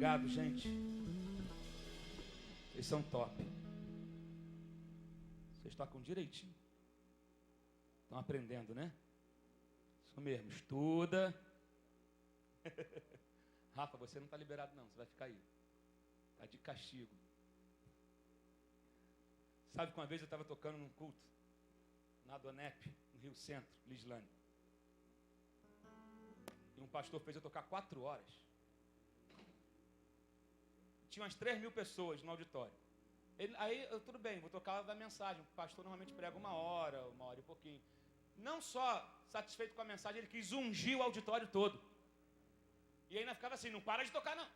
Obrigado, gente. Vocês são top. Vocês tocam direitinho. Estão aprendendo, né? Isso mesmo, estuda. Rafa, você não está liberado não, você vai ficar aí. Está de castigo. Sabe que uma vez eu estava tocando num culto, na Donep, no Rio Centro, Lislane. E um pastor fez eu tocar 4 horas. Tinha umas 3.000 pessoas no auditório. Tudo bem, vou tocar da mensagem. O pastor normalmente prega 1 hora, 1 hora e pouquinho. Não só satisfeito com a mensagem, ele quis ungir o auditório todo. E ainda ficava assim, não para de tocar não.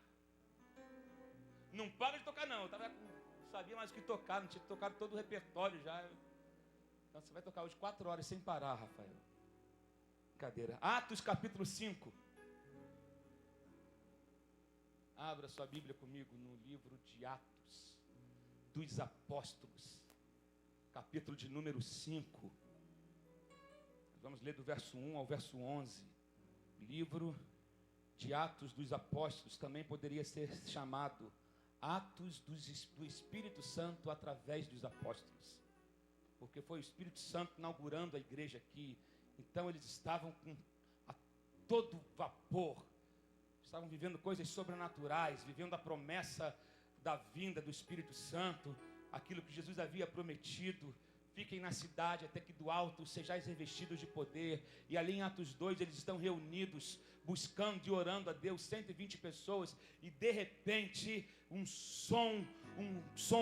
Não para de tocar não. Eu não sabia mais o que tocar, não tinha tocado todo o repertório já. Então você vai tocar hoje 4 horas sem parar, Rafael. Brincadeira. Atos capítulo 5. Abra sua Bíblia comigo no livro de Atos dos Apóstolos. Capítulo de número 5. Vamos ler do verso 1 ao verso 11. Livro de Atos dos Apóstolos também poderia ser chamado Atos do Espírito Santo através dos apóstolos. Porque foi o Espírito Santo inaugurando a igreja aqui. Então eles estavam a todo vapor. Estavam vivendo coisas sobrenaturais, vivendo a promessa da vinda do Espírito Santo, aquilo que Jesus havia prometido. Fiquem na cidade até que do alto sejais revestidos de poder. E ali em Atos 2 eles estão reunidos, buscando e orando a Deus, 120 pessoas. E de repente um som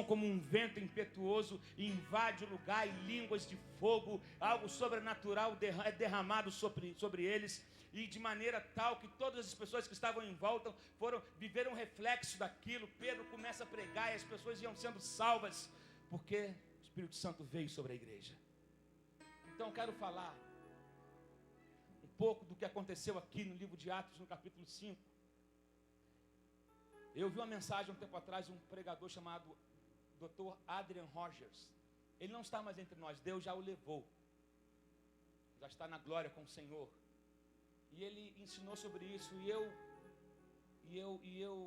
como um vento impetuoso invade o lugar e línguas de fogo, algo sobrenatural é derramado sobre eles. E de maneira tal que todas as pessoas que estavam em volta viveram um reflexo daquilo. Pedro começa a pregar e as pessoas iam sendo salvas, porque o Espírito Santo veio sobre a igreja. Então eu quero falar um pouco do que aconteceu aqui no livro de Atos, no capítulo 5. Eu vi uma mensagem um tempo atrás de um pregador chamado Dr. Adrian Rogers. Ele não está mais entre nós, Deus já o levou. Já está na glória com o Senhor. E ele ensinou sobre isso, e eu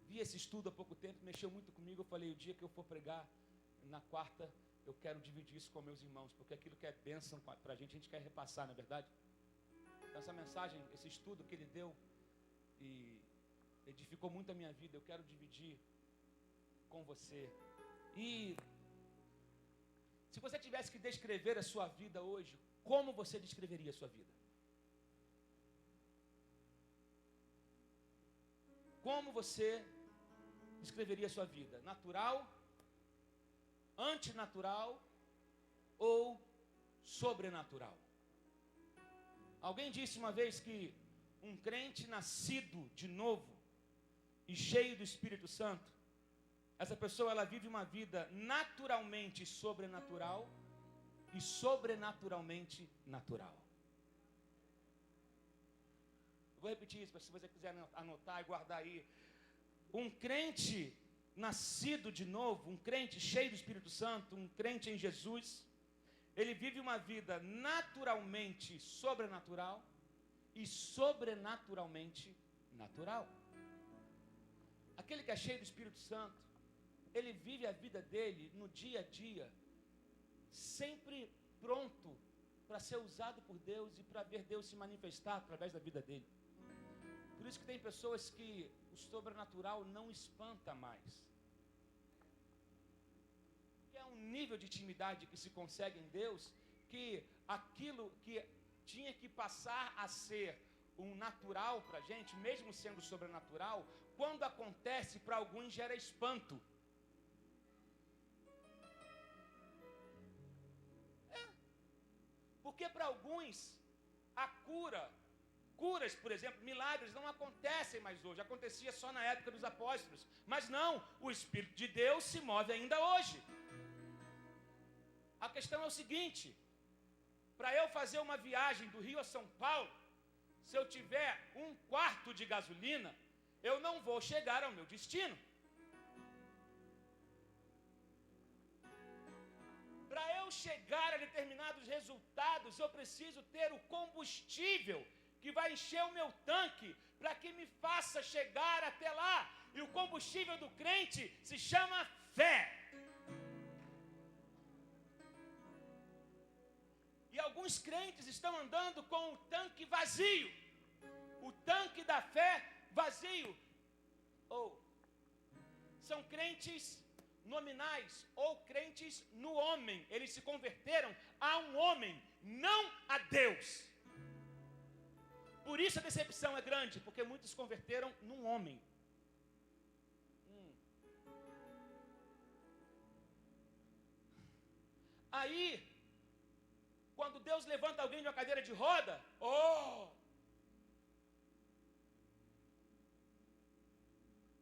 vi esse estudo há pouco tempo, mexeu muito comigo. Eu falei, o dia que eu for pregar na quarta, eu quero dividir isso com meus irmãos, porque aquilo que é bênção para a gente quer repassar, não é verdade? Então essa mensagem, esse estudo que ele deu, e edificou muito a minha vida, eu quero dividir com você. E se você tivesse que descrever a sua vida hoje, como você descreveria a sua vida? Como você descreveria a sua vida? Natural, antinatural ou sobrenatural? Alguém disse uma vez que um crente nascido de novo e cheio do Espírito Santo, essa pessoa ela vive uma vida naturalmente sobrenatural e sobrenaturalmente natural. Vou repetir isso, se você quiser anotar e guardar aí. Um crente nascido de novo, um crente cheio do Espírito Santo, um crente em Jesus, ele vive uma vida naturalmente sobrenatural e sobrenaturalmente natural. Aquele que é cheio do Espírito Santo, ele vive a vida dele no dia a dia, sempre pronto para ser usado por Deus e para ver Deus se manifestar através da vida dele. Por isso que tem pessoas que o sobrenatural não espanta mais. Que é um nível de intimidade que se consegue em Deus, que aquilo que tinha que passar a ser um natural para a gente, mesmo sendo sobrenatural, quando acontece para alguns gera espanto. Porque para alguns a curas, por exemplo, milagres não acontecem mais hoje. Acontecia só na época dos apóstolos. Mas não, o Espírito de Deus se move ainda hoje. A questão é o seguinte: para eu fazer uma viagem do Rio a São Paulo, se eu tiver 1/4 de gasolina, eu não vou chegar ao meu destino. Para eu chegar a determinados resultados, eu preciso ter o combustível que vai encher o meu tanque, para que me faça chegar até lá. E o combustível do crente se chama fé. E alguns crentes estão andando com o tanque vazio, o tanque da fé vazio. Ou são crentes nominais, ou crentes no homem. Eles se converteram a um homem, não a Deus. Por isso a decepção é grande, porque muitos se converteram num homem. Aí, quando Deus levanta alguém de uma cadeira de roda,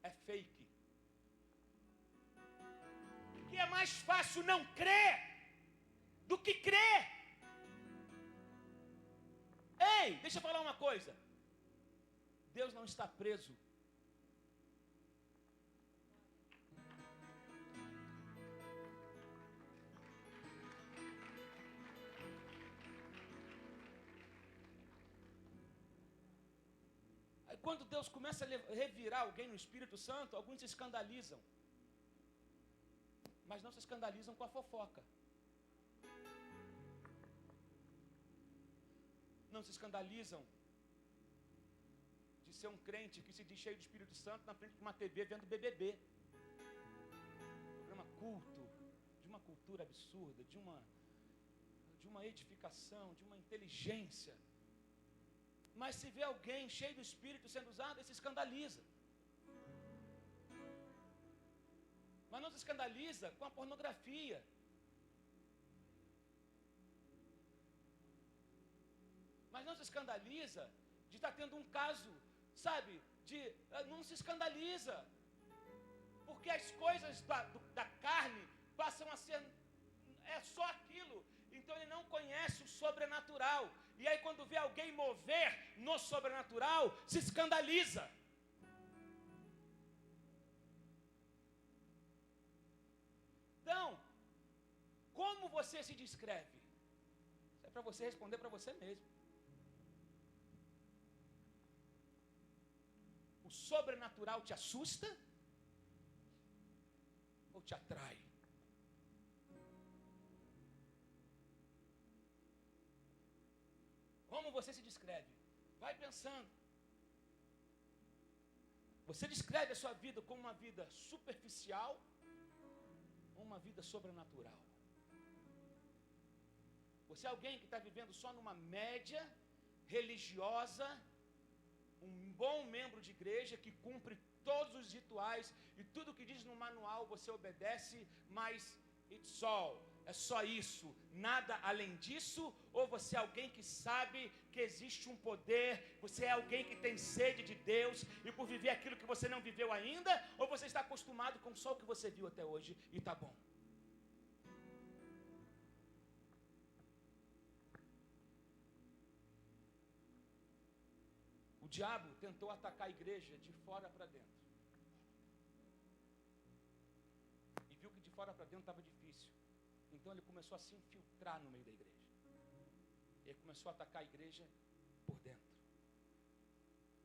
é fake. Porque é mais fácil não crer do que crer. Ei, deixa eu falar uma coisa. Deus não está preso. Aí quando Deus começa a revirar alguém no Espírito Santo, alguns se escandalizam. Mas não se escandalizam com a fofoca. Não se escandalizam de ser um crente que se diz cheio do Espírito Santo na frente de uma TV vendo BBB. Programa culto, de uma cultura absurda, de uma edificação, de uma inteligência. Mas se vê alguém cheio do Espírito sendo usado, ele se escandaliza. Mas não se escandaliza com a pornografia. Mas não se escandaliza de estar tendo um caso, sabe? Não se escandaliza. Porque as coisas da carne passam a ser, é só aquilo. Então ele não conhece o sobrenatural. E aí quando vê alguém mover no sobrenatural, se escandaliza. Então, como você se descreve? Isso é para você responder para você mesmo. O sobrenatural te assusta ou te atrai? Como você se descreve? Vai pensando. Você descreve a sua vida como uma vida superficial ou uma vida sobrenatural? Você é alguém que está vivendo só numa média religiosa, um bom membro de igreja que cumpre todos os rituais e tudo que diz no manual você obedece, mas it's all, é só isso, nada além disso? Ou você é alguém que sabe que existe um poder, você é alguém que tem sede de Deus e por viver aquilo que você não viveu ainda? Ou você está acostumado com só o que você viu até hoje e está bom? O diabo tentou atacar a igreja de fora para dentro. E viu que de fora para dentro estava difícil. Então ele começou a se infiltrar no meio da igreja. Ele começou a atacar a igreja por dentro.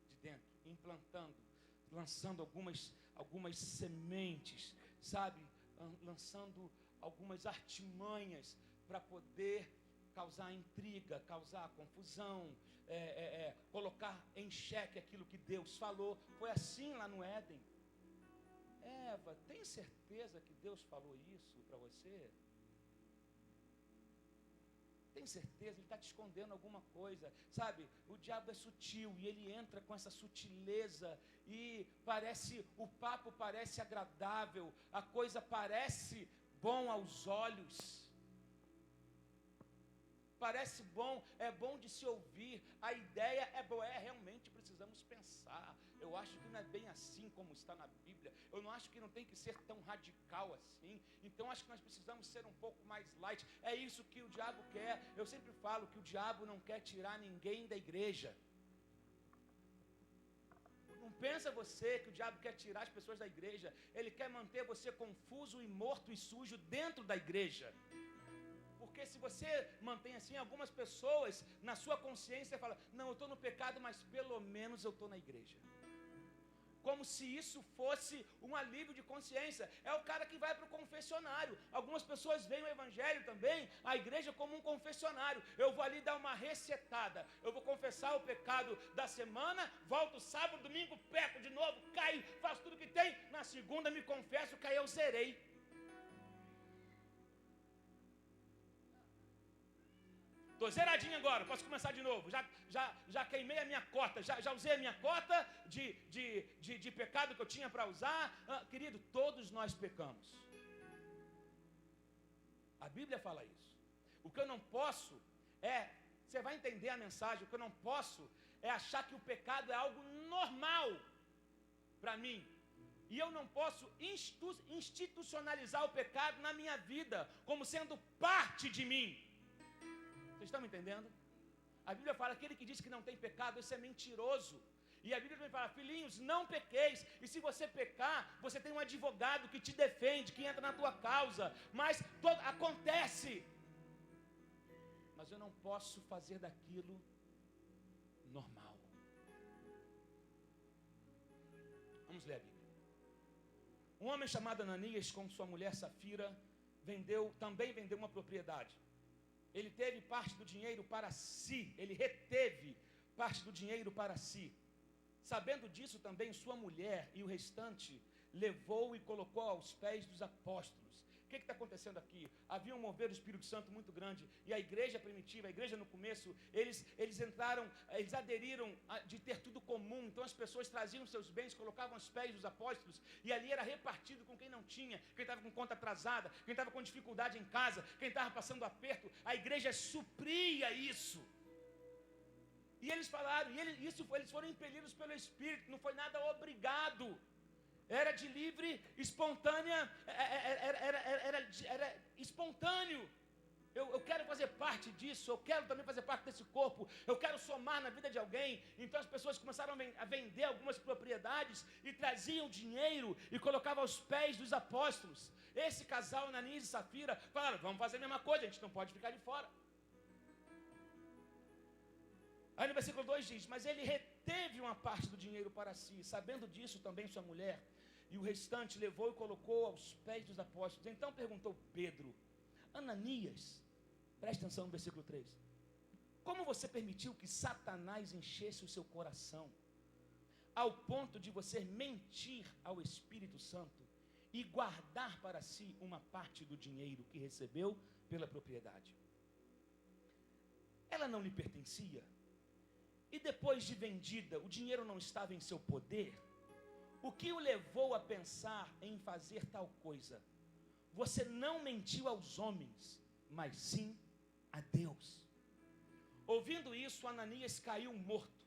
De dentro, implantando, lançando algumas sementes, sabe? Lançando algumas artimanhas para poder causar intriga, causar confusão, colocar em xeque aquilo que Deus falou. Foi assim lá no Éden. Eva, tem certeza que Deus falou isso para você? Tem certeza? Ele está te escondendo alguma coisa, sabe? O diabo é sutil e ele entra com essa sutileza e o papo parece agradável, a coisa parece bom aos olhos. Parece bom, é bom de se ouvir, a ideia é boa, realmente precisamos pensar. Eu acho que não é bem assim como está na Bíblia, eu não acho que não tem que ser tão radical assim, então acho que nós precisamos ser um pouco mais light. É isso que o diabo quer. Eu sempre falo que o diabo não quer tirar ninguém da igreja. Não pensa você que o diabo quer tirar as pessoas da igreja, ele quer manter você confuso e morto e sujo dentro da igreja. Porque se você mantém assim, algumas pessoas na sua consciência falam, não, eu estou no pecado, mas pelo menos eu estou na igreja. Como se isso fosse um alívio de consciência. É o cara que vai para o confessionário. Algumas pessoas veem o evangelho também, a igreja como um confessionário. Eu vou ali dar uma resetada. Eu vou confessar o pecado da semana, volto sábado, domingo, peco de novo, caio, faço tudo que tem. Na segunda me confesso, que aí eu zerei. Estou zeradinho agora, posso começar de novo. Já queimei a minha cota, já usei a minha cota de pecado que eu tinha para usar. Querido, todos nós pecamos. A Bíblia fala isso. O que eu não posso você vai entender a mensagem, o que eu não posso é achar que o pecado é algo normal para mim. E eu não posso institucionalizar o pecado na minha vida, como sendo parte de mim. Vocês estão me entendendo? A Bíblia fala, aquele que diz que não tem pecado, esse é mentiroso. E a Bíblia também fala, filhinhos, não pequeis. E se você pecar, você tem um advogado que te defende, que entra na tua causa. Mas acontece. Mas eu não posso fazer daquilo normal. Vamos ler a Bíblia. Um homem chamado Ananias, com sua mulher Safira, também vendeu uma propriedade. Ele teve parte do dinheiro para si, ele reteve parte do dinheiro para si. Sabendo disso também, sua mulher e o restante levou e colocou aos pés dos apóstolos. O que está acontecendo aqui? Havia um mover do Espírito Santo muito grande, e a igreja primitiva, a igreja no começo, eles entraram, eles aderiram de ter tudo comum. Então as pessoas traziam seus bens, colocavam aos pés dos apóstolos, e ali era repartido com quem não tinha, quem estava com conta atrasada, quem estava com dificuldade em casa, quem estava passando aperto. A igreja supria isso. E eles falaram, eles foram impelidos pelo Espírito, não foi nada obrigado. Era de livre, espontânea, era espontâneo. Eu quero fazer parte disso, eu quero também fazer parte desse corpo, eu quero somar na vida de alguém. Então as pessoas começaram a vender algumas propriedades e traziam dinheiro e colocavam aos pés dos apóstolos. Esse casal, Ananias e Safira, falaram, vamos fazer a mesma coisa, a gente não pode ficar de fora. Aí no versículo 2 diz, mas ele reteve uma parte do dinheiro para si, sabendo disso também sua mulher, e o restante levou e colocou aos pés dos apóstolos. Então perguntou Pedro, Ananias, preste atenção no versículo 3, como você permitiu que Satanás enchesse o seu coração, ao ponto de você mentir ao Espírito Santo e guardar para si uma parte do dinheiro que recebeu pela propriedade? Ela não lhe pertencia? E depois de vendida, o dinheiro não estava em seu poder? O que o levou a pensar em fazer tal coisa? Você não mentiu aos homens, mas sim a Deus. Ouvindo isso, Ananias caiu morto.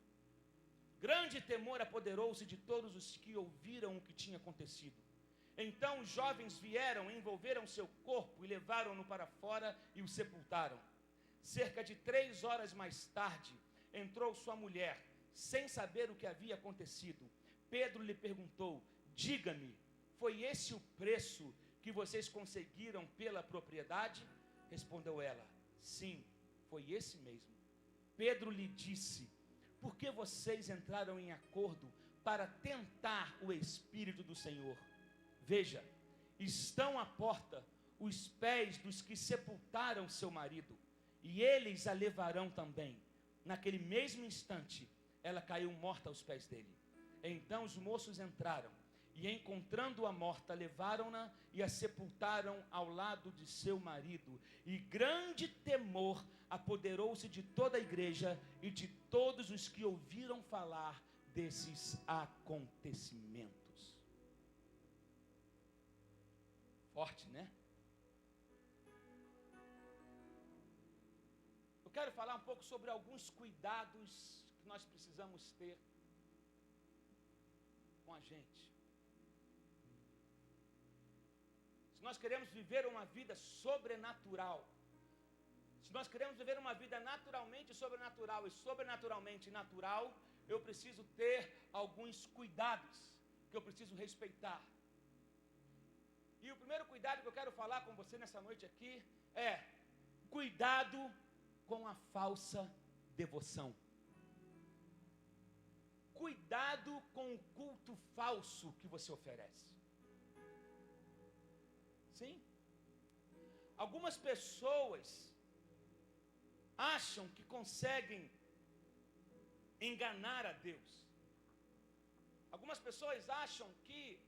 Grande temor apoderou-se de todos os que ouviram o que tinha acontecido. Então os jovens vieram, envolveram seu corpo e levaram-no para fora e o sepultaram. Cerca de 3 horas mais tarde, entrou sua mulher, sem saber o que havia acontecido. Pedro lhe perguntou, diga-me, foi esse o preço que vocês conseguiram pela propriedade? Respondeu ela, sim, foi esse mesmo. Pedro lhe disse, por que vocês entraram em acordo para tentar o Espírito do Senhor? Veja, estão à porta os pés dos que sepultaram seu marido, e eles a levarão também. Naquele mesmo instante, ela caiu morta aos pés dele. Então os moços entraram, e encontrando-a morta, levaram-na e a sepultaram ao lado de seu marido. E grande temor apoderou-se de toda a igreja e de todos os que ouviram falar desses acontecimentos. Forte, né? Eu quero falar um pouco sobre alguns cuidados que nós precisamos ter com a gente. Se nós queremos viver uma vida sobrenatural, se nós queremos viver uma vida naturalmente sobrenatural e sobrenaturalmente natural, eu preciso ter alguns cuidados que eu preciso respeitar. E o primeiro cuidado que eu quero falar com você nessa noite aqui é: Cuidado com a falsa devoção. Cuidado com o culto falso que você oferece. Sim? Algumas pessoas acham que conseguem enganar a Deus. Algumas pessoas acham que,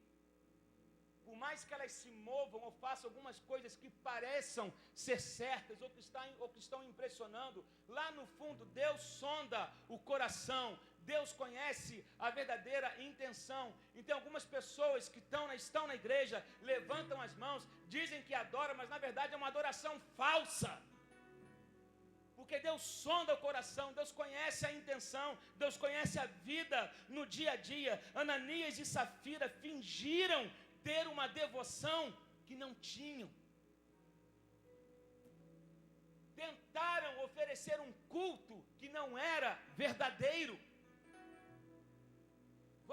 por mais que elas se movam ou façam algumas coisas que pareçam ser certas ou que estão impressionando, lá no fundo Deus sonda o coração, Deus conhece a verdadeira intenção. Então algumas pessoas que estão na igreja, levantam as mãos, dizem que adoram, mas na verdade é uma adoração falsa. Porque Deus sonda o coração, Deus conhece a intenção, Deus conhece a vida no dia a dia. Ananias e Safira fingiram ter uma devoção que não tinham. Tentaram oferecer um culto que não era verdadeiro.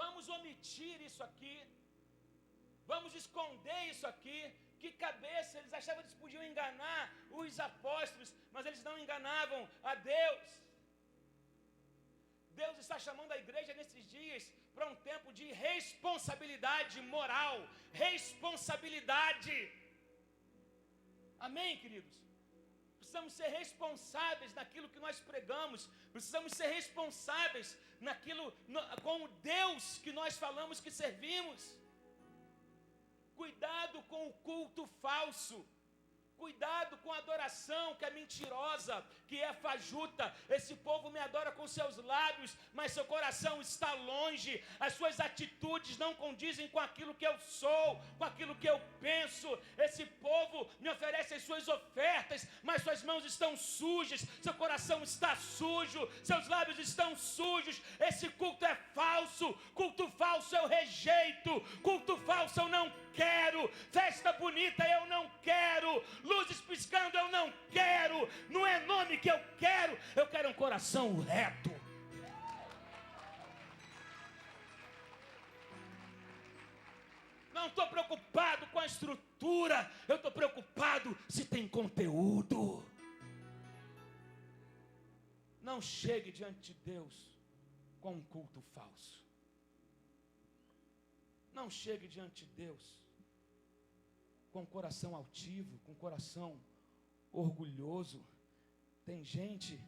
Vamos omitir isso aqui. Vamos esconder isso aqui. Que cabeça, eles achavam que eles podiam enganar os apóstolos, mas eles não enganavam a Deus. Deus está chamando a igreja nesses dias para um tempo de responsabilidade moral, responsabilidade. Amém, queridos? Precisamos ser responsáveis naquilo que nós pregamos, precisamos ser responsáveis com o Deus que nós falamos que servimos. Cuidado com o culto falso. Cuidado com a adoração que é mentirosa, que é fajuta. Esse povo me adora com seus lábios, mas seu coração está longe. As suas atitudes não condizem com aquilo que eu sou, com aquilo que eu penso. Esse povo me oferece as suas ofertas, mas suas mãos estão sujas, seu coração está sujo, seus lábios estão sujos. Esse culto é falso. Culto falso eu rejeito. Culto falso eu não quero. Festa bonita eu não quero. Luzes piscando eu não quero. Não é nome que eu quero um coração reto. Não estou preocupado com a estrutura, eu estou preocupado se tem conteúdo. Não chegue diante de Deus com um culto falso. Não chegue diante de Deus com coração altivo, com coração orgulhoso. Tem gente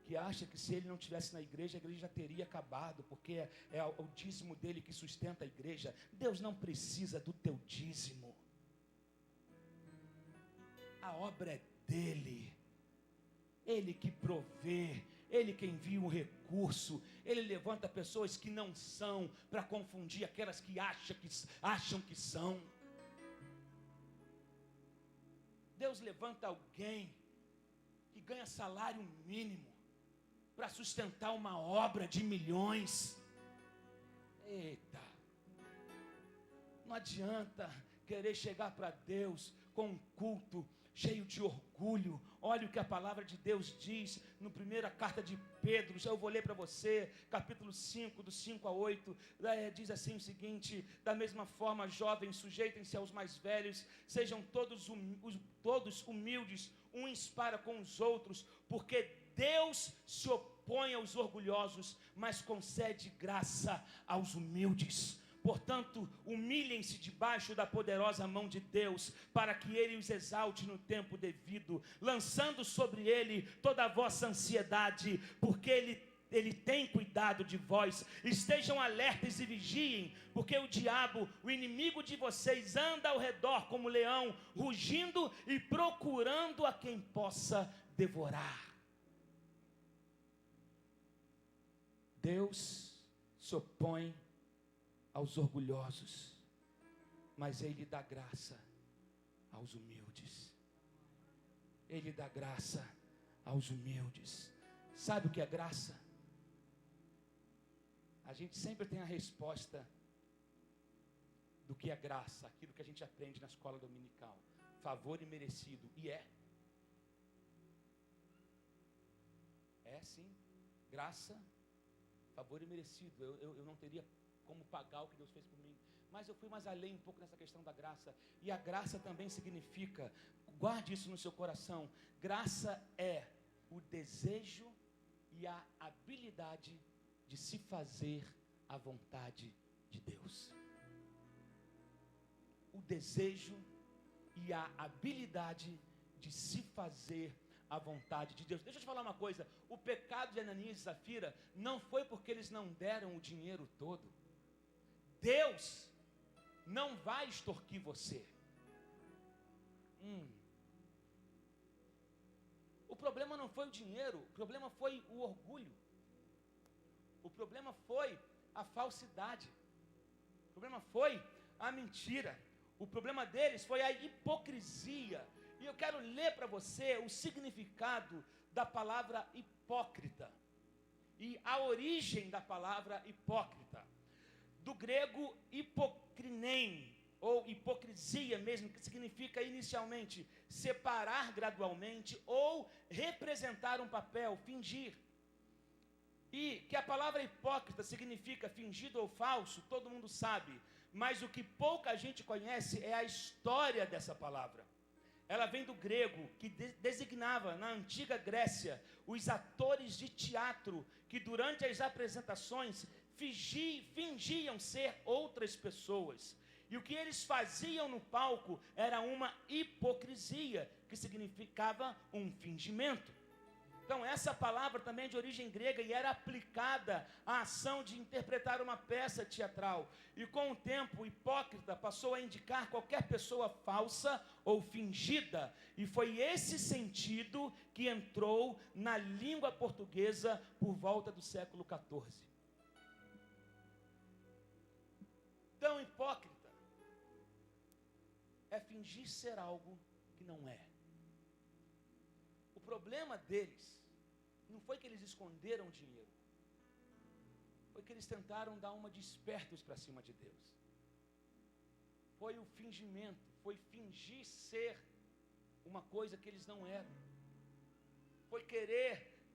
que acha que se ele não estivesse na igreja, a igreja já teria acabado, porque é o dízimo dele que sustenta a igreja. Deus não precisa do teu dízimo. A obra é dele. Ele que provê, ele que envia o recurso, ele levanta pessoas que não são, para confundir aquelas que acham que são. Deus levanta alguém que ganha salário mínimo para sustentar uma obra de milhões. Eita! Não adianta querer chegar para Deus com um culto cheio de orgulho. Olha o que a palavra de Deus diz na primeira carta de Pedro. Já eu vou ler para você, capítulo 5, do 5 a 8. Diz assim o seguinte: da mesma forma, jovens, sujeitem-se aos mais velhos, sejam todos humildes uns para com os outros, porque Deus se opõe aos orgulhosos, mas concede graça aos humildes. Portanto, humilhem-se debaixo da poderosa mão de Deus, para que Ele os exalte no tempo devido, lançando sobre Ele toda a vossa ansiedade, porque Ele tem cuidado de vós. Estejam alertas e vigiem, porque o diabo, o inimigo de vocês, anda ao redor como leão, rugindo e procurando a quem possa devorar. Deus se opõe aos orgulhosos, mas Ele dá graça aos humildes. Ele dá graça aos humildes. Sabe o que é graça? A gente sempre tem a resposta do que é graça, aquilo que a gente aprende na escola dominical: favor imerecido. E é sim, graça, favor imerecido. Eu não teria como pagar o que Deus fez por mim, mas eu fui mais além um pouco nessa questão da graça. E a graça também significa Guarde isso no seu coração. Graça é o desejo e a habilidade de se fazer a vontade de Deus. O desejo e a habilidade de se fazer a vontade de Deus. Deixa eu te falar uma coisa. O pecado de Ananias e Safira não foi porque eles não deram o dinheiro todo. Deus não vai extorquir você. O problema não foi o dinheiro, o problema foi o orgulho. O problema foi a falsidade. O problema foi a mentira. O problema deles foi a hipocrisia. E eu quero ler para você o significado da palavra hipócrita e a origem da palavra hipócrita. Do grego hipokrinein, ou hipocrisia mesmo, que significa inicialmente separar gradualmente ou representar um papel, fingir. E que a palavra hipócrita significa fingido ou falso, todo mundo sabe. Mas o que pouca gente conhece é a história dessa palavra. Ela vem do grego, que designava na antiga Grécia os atores de teatro que durante as apresentações fingiam ser outras pessoas. E o que eles faziam no palco era uma hipocrisia, que significava um fingimento. Então essa palavra também é de origem grega e era aplicada à ação de interpretar uma peça teatral. E com o tempo, hipócrita passou a indicar qualquer pessoa falsa ou fingida. E foi esse sentido que entrou na língua portuguesa por volta do século XIV. Então, hipócrita é fingir ser algo que não é. O problema deles não foi que eles esconderam dinheiro. Foi que eles tentaram dar uma de espertos para cima de Deus. Foi o fingimento, foi fingir ser uma coisa que eles não eram. Foi querer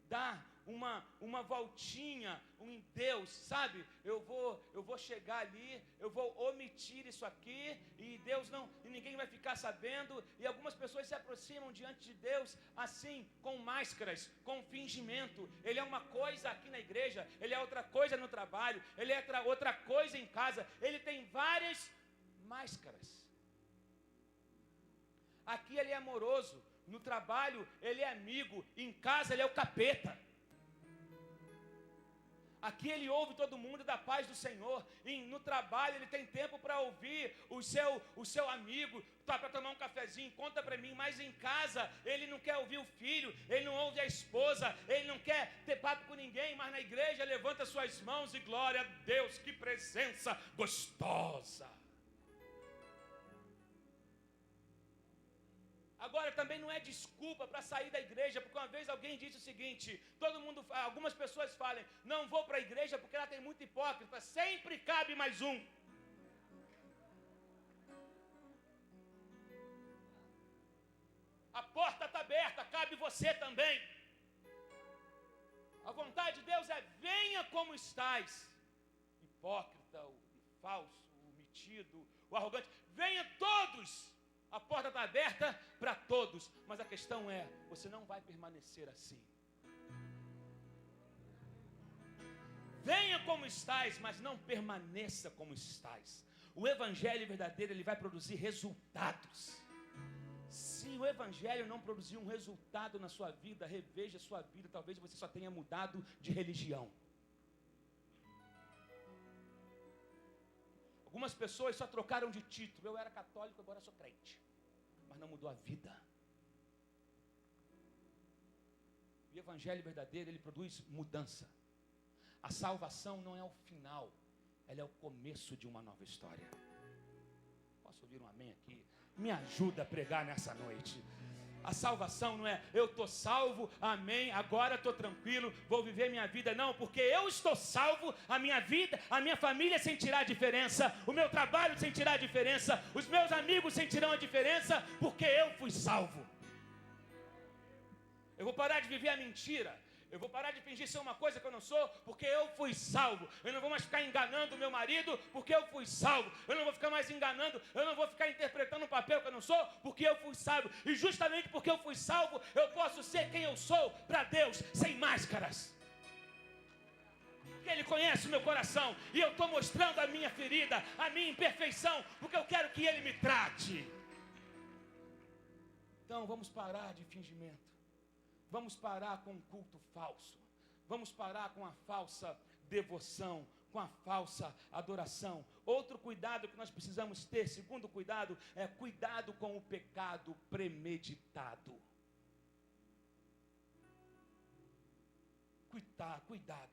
dar uma voltinha em Deus, sabe? Eu vou chegar ali, eu vou omitir isso aqui, e Deus não, e ninguém vai ficar sabendo. E algumas pessoas se aproximam diante de Deus assim, com máscaras, com fingimento. Ele é uma coisa aqui na igreja, ele é outra coisa no trabalho, ele é outra coisa em casa. Ele tem várias máscaras. Aqui ele é amoroso, no trabalho ele é amigo, em casa ele é o capeta. Aqui ele ouve todo mundo da paz do Senhor. E no trabalho ele tem tempo para ouvir o seu amigo, tá, para tomar um cafezinho, conta para mim. Mas em casa ele não quer ouvir o filho, ele não ouve a esposa, ele não quer ter papo com ninguém. Mas na igreja levanta suas mãos e glória a Deus, que presença gostosa. Agora também não é desculpa para sair da igreja, porque uma vez alguém disse o seguinte: algumas pessoas falam, não vou para a igreja porque ela tem muito hipócrita. Sempre cabe mais um. A porta está aberta, cabe você também. A vontade de Deus é: venha como estás. Hipócrita, o falso, o metido, o arrogante, venha todos. A porta está aberta para todos, mas a questão é, você não vai permanecer assim. Venha como estás, mas não permaneça como estás. O evangelho verdadeiro, ele vai produzir resultados. Se o evangelho não produzir um resultado na sua vida, reveja a sua vida, talvez você só tenha mudado de religião. Algumas pessoas só trocaram de título. Eu era católico, agora sou crente. Mas não mudou a vida. O evangelho verdadeiro, ele produz mudança. A salvação não é o final, ela é o começo de uma nova história. Posso ouvir um amém aqui? Me ajuda a pregar nessa noite. A salvação não é eu estou salvo, amém, agora estou tranquilo, vou viver minha vida. Não, porque eu estou salvo, a minha vida, a minha família sentirá a diferença, o meu trabalho sentirá a diferença, os meus amigos sentirão a diferença, porque eu fui salvo. Eu vou parar de viver a mentira. Eu vou parar de fingir ser uma coisa que eu não sou, porque eu fui salvo. Eu não vou mais ficar enganando o meu marido, porque eu fui salvo. Eu não vou ficar mais enganando, eu não vou ficar interpretando um papel que eu não sou, porque eu fui salvo. E justamente porque eu fui salvo, eu posso ser quem eu sou para Deus, sem máscaras. Porque Ele conhece o meu coração, e eu estou mostrando a minha ferida, a minha imperfeição, porque eu quero que Ele me trate. Então vamos parar de fingimento. Vamos parar com o culto falso. Vamos parar com a falsa devoção, com a falsa adoração. Outro cuidado que nós precisamos ter, segundo cuidado, é cuidado com o pecado premeditado. Cuidado.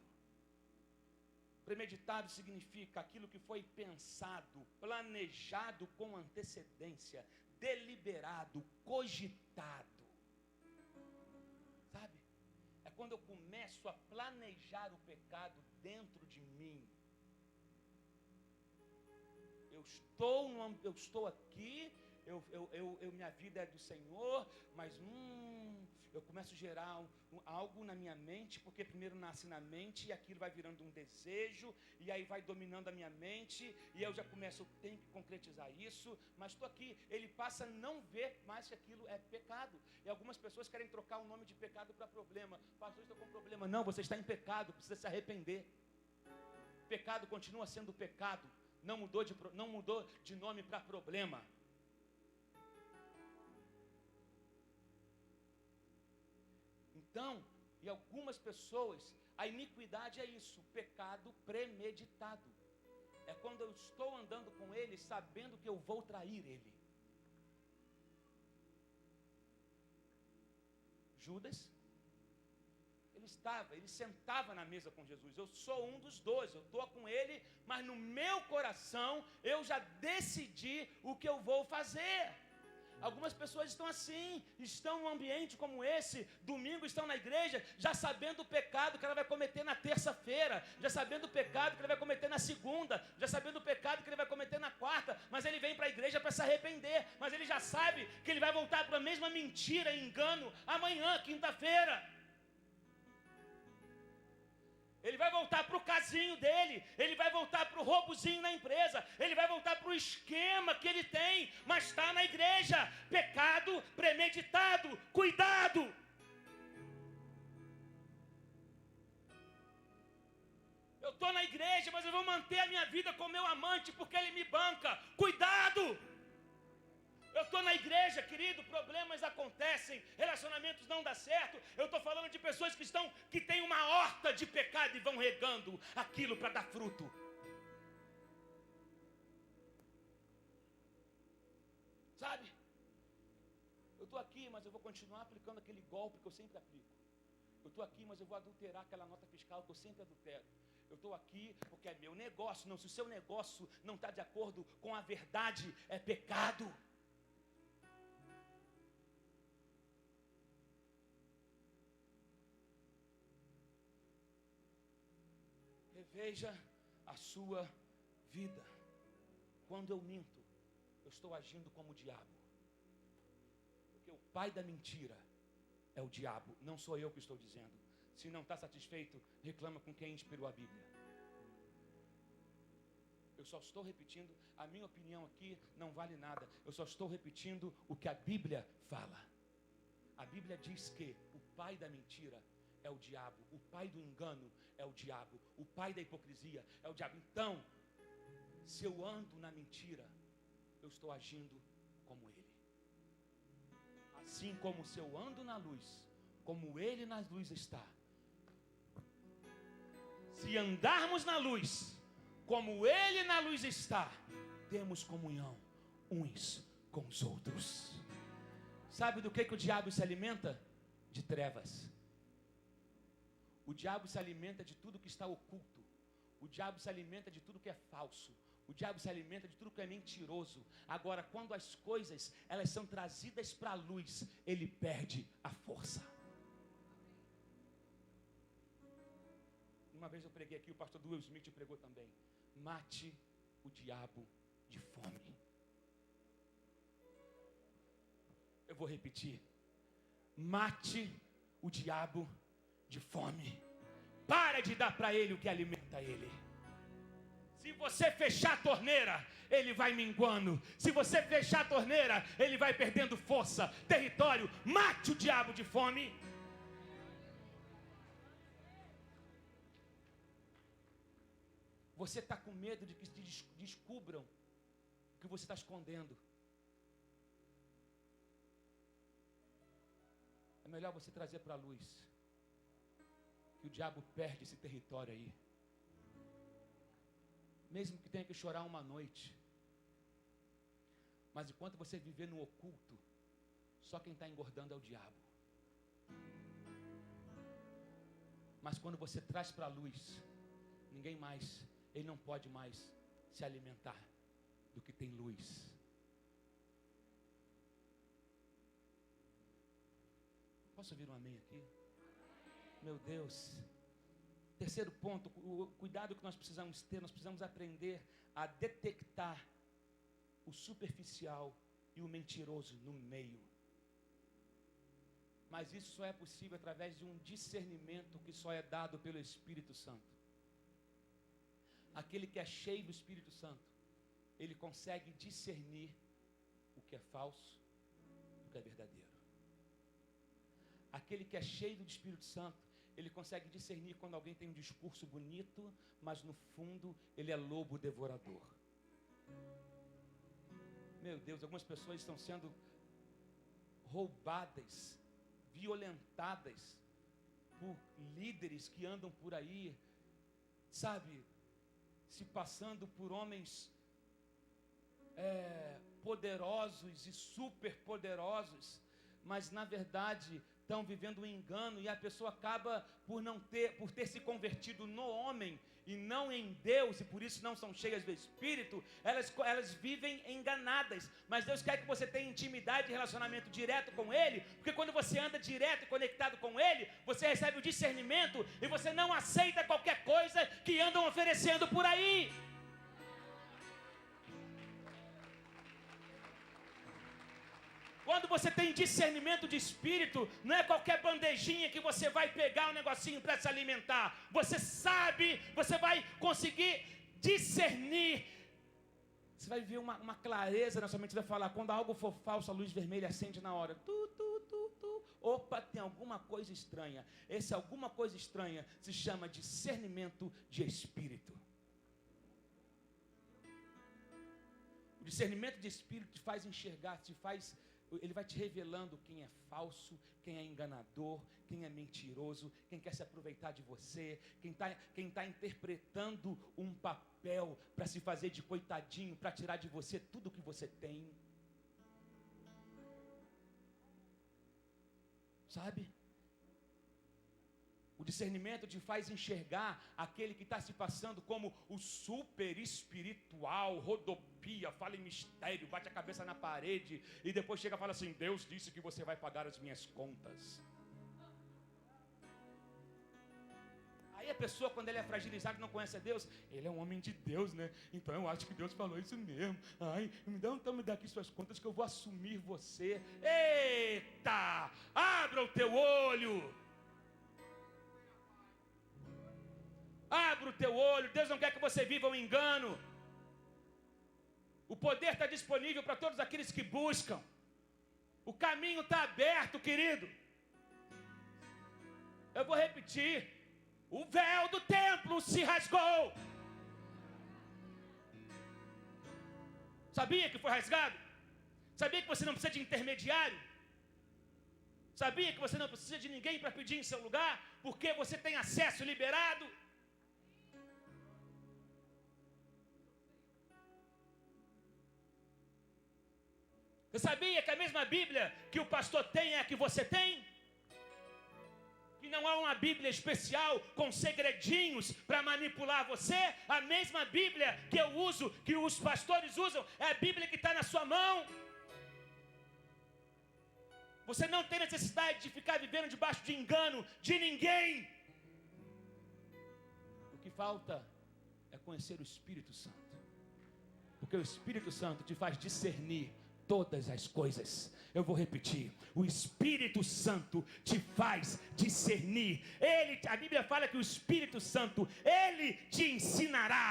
Premeditado significa aquilo que foi pensado, planejado com antecedência, deliberado, cogitado. Sabe? É quando eu começo a planejar o pecado dentro de mim. Eu estou aqui, minha vida é do Senhor, mas eu começo a gerar algo na minha mente, porque primeiro nasce na mente e aquilo vai virando um desejo, e aí vai dominando a minha mente, e eu já começo, eu tenho que concretizar isso, mas estou aqui, ele passa a não ver mais que aquilo é pecado, e algumas pessoas querem trocar o nome de pecado para problema. Pastor, estou com problema. Não, você está em pecado, precisa se arrepender. Pecado continua sendo pecado, não mudou de nome para problema. Então, e algumas pessoas, a iniquidade é isso, pecado premeditado. É quando eu estou andando com ele, sabendo que eu vou trair ele. Judas, ele sentava na mesa com Jesus. Eu sou um dos 12, eu estou com ele, mas no meu coração eu já decidi o que eu vou fazer. Algumas pessoas estão assim, estão num ambiente como esse, domingo estão na igreja, já sabendo o pecado que ela vai cometer na terça-feira, já sabendo o pecado que ele vai cometer na segunda, já sabendo o pecado que ele vai cometer na quarta, mas ele vem para a igreja para se arrepender, mas ele já sabe que ele vai voltar para a mesma mentira e engano amanhã, quinta-feira. Ele vai voltar para o casinho dele, ele vai voltar para o roubozinho na empresa, ele vai voltar para o esquema que ele tem, mas está na igreja. Pecado premeditado, cuidado. Eu estou na igreja, mas eu vou manter a minha vida com meu amante porque ele me banca. Cuidado! Eu estou na igreja, querido, problemas acontecem, relacionamentos não dão certo. Eu estou falando de pessoas que têm uma horta de pecado e vão regando aquilo para dar fruto. Sabe? Eu estou aqui, mas eu vou continuar aplicando aquele golpe que eu sempre aplico. Eu estou aqui, mas eu vou adulterar aquela nota fiscal que eu sempre adultero. Eu estou aqui porque é meu negócio. Não, se o seu negócio não está de acordo com a verdade, é pecado. Reveja a sua vida. Quando eu minto, eu estou agindo como o diabo. Porque o pai da mentira é o diabo, não sou eu que estou dizendo. Se não está satisfeito, reclama com quem inspirou a Bíblia. Eu só estou repetindo, a minha opinião aqui não vale nada. Eu só estou repetindo o que a Bíblia fala. A Bíblia diz que o pai da mentira é o diabo, o pai do engano é o diabo, o pai da hipocrisia é o diabo. Então, se eu ando na mentira, eu estou agindo como ele. Assim como se eu ando na luz, como ele na luz está. Se andarmos na luz, como ele na luz está, temos comunhão uns com os outros. Sabe do que o diabo se alimenta? De trevas. O diabo se alimenta de tudo que está oculto. O diabo se alimenta de tudo que é falso. O diabo se alimenta de tudo que é mentiroso. Agora, quando as coisas elas são trazidas para a luz, ele perde a força. Uma vez eu preguei aqui, o pastor Will Smith pregou também. Mate o diabo de fome. Eu vou repetir. Mate o diabo de fome. Para de dar para ele o que alimenta ele. Se você fechar a torneira, ele vai minguando. Se você fechar a torneira, ele vai perdendo força, território. Mate o diabo de fome. Você está com medo de que descubram o que você está escondendo. É melhor você trazer para a luz. Que o diabo perde esse território aí. Mesmo que tenha que chorar uma noite. Mas enquanto você viver no oculto, só quem está engordando é o diabo. Mas quando você traz para a luz, ninguém mais, ele não pode mais se alimentar do que tem luz. Posso ouvir um amém aqui? Meu Deus. Terceiro ponto, o cuidado que nós precisamos ter, nós precisamos aprender a detectar o superficial e o mentiroso no meio. Mas isso só é possível através de um discernimento que só é dado pelo Espírito Santo. Aquele que é cheio do Espírito Santo, ele consegue discernir o que é falso do que é verdadeiro. Aquele que é cheio do Espírito Santo, ele consegue discernir quando alguém tem um discurso bonito, mas no fundo ele é lobo devorador. Meu Deus, algumas pessoas estão sendo roubadas, violentadas por líderes que andam por aí, sabe, se passando por homens poderosos e superpoderosos, mas na verdade estão vivendo um engano, e a pessoa acaba por ter se convertido no homem e não em Deus, e por isso não são cheias do Espírito. Elas vivem enganadas. Mas Deus quer que você tenha intimidade e relacionamento direto com Ele, porque quando você anda direto e conectado com Ele, você recebe o discernimento e você não aceita qualquer coisa que andam oferecendo por aí. Quando você tem discernimento de espírito, não é qualquer bandejinha que você vai pegar um negocinho para se alimentar. Você sabe, você vai conseguir discernir. Você vai ver uma clareza na sua mente, você vai falar, quando algo for falso, a luz vermelha acende na hora. Opa, tem alguma coisa estranha. Esse alguma coisa estranha se chama discernimento de espírito. O discernimento de espírito te faz enxergar, ele vai te revelando quem é falso, quem é enganador, quem é mentiroso, quem quer se aproveitar de você, quem tá interpretando um papel para se fazer de coitadinho, para tirar de você tudo o que você tem. Sabe? O discernimento te faz enxergar aquele que está se passando como o super espiritual, rodopia, fala em mistério, bate a cabeça na parede e depois chega e fala assim, Deus disse que você vai pagar as minhas contas. Aí a pessoa, quando ele é fragilizado e não conhece a Deus, ele é um homem de Deus, né? Então eu acho que Deus falou isso mesmo. Ai, então me dá aqui suas contas que eu vou assumir você. Eita! Abra o teu olho! Abra o teu olho. Deus não quer que você viva um engano. O poder está disponível para todos aqueles que buscam. O caminho está aberto, querido. Eu vou repetir. O véu do templo se rasgou. Sabia que foi rasgado? Sabia que você não precisa de intermediário? Sabia que você não precisa de ninguém para pedir em seu lugar? Porque você tem acesso liberado? Você sabia que a mesma Bíblia que o pastor tem é a que você tem? Que não há uma Bíblia especial com segredinhos para manipular você? A mesma Bíblia que eu uso, que os pastores usam, é a Bíblia que está na sua mão. Você não tem necessidade de ficar vivendo debaixo de engano de ninguém. O que falta é conhecer o Espírito Santo. Porque o Espírito Santo te faz discernir todas as coisas. Eu vou repetir: o Espírito Santo te faz discernir. A Bíblia fala que o Espírito Santo, ele te ensinará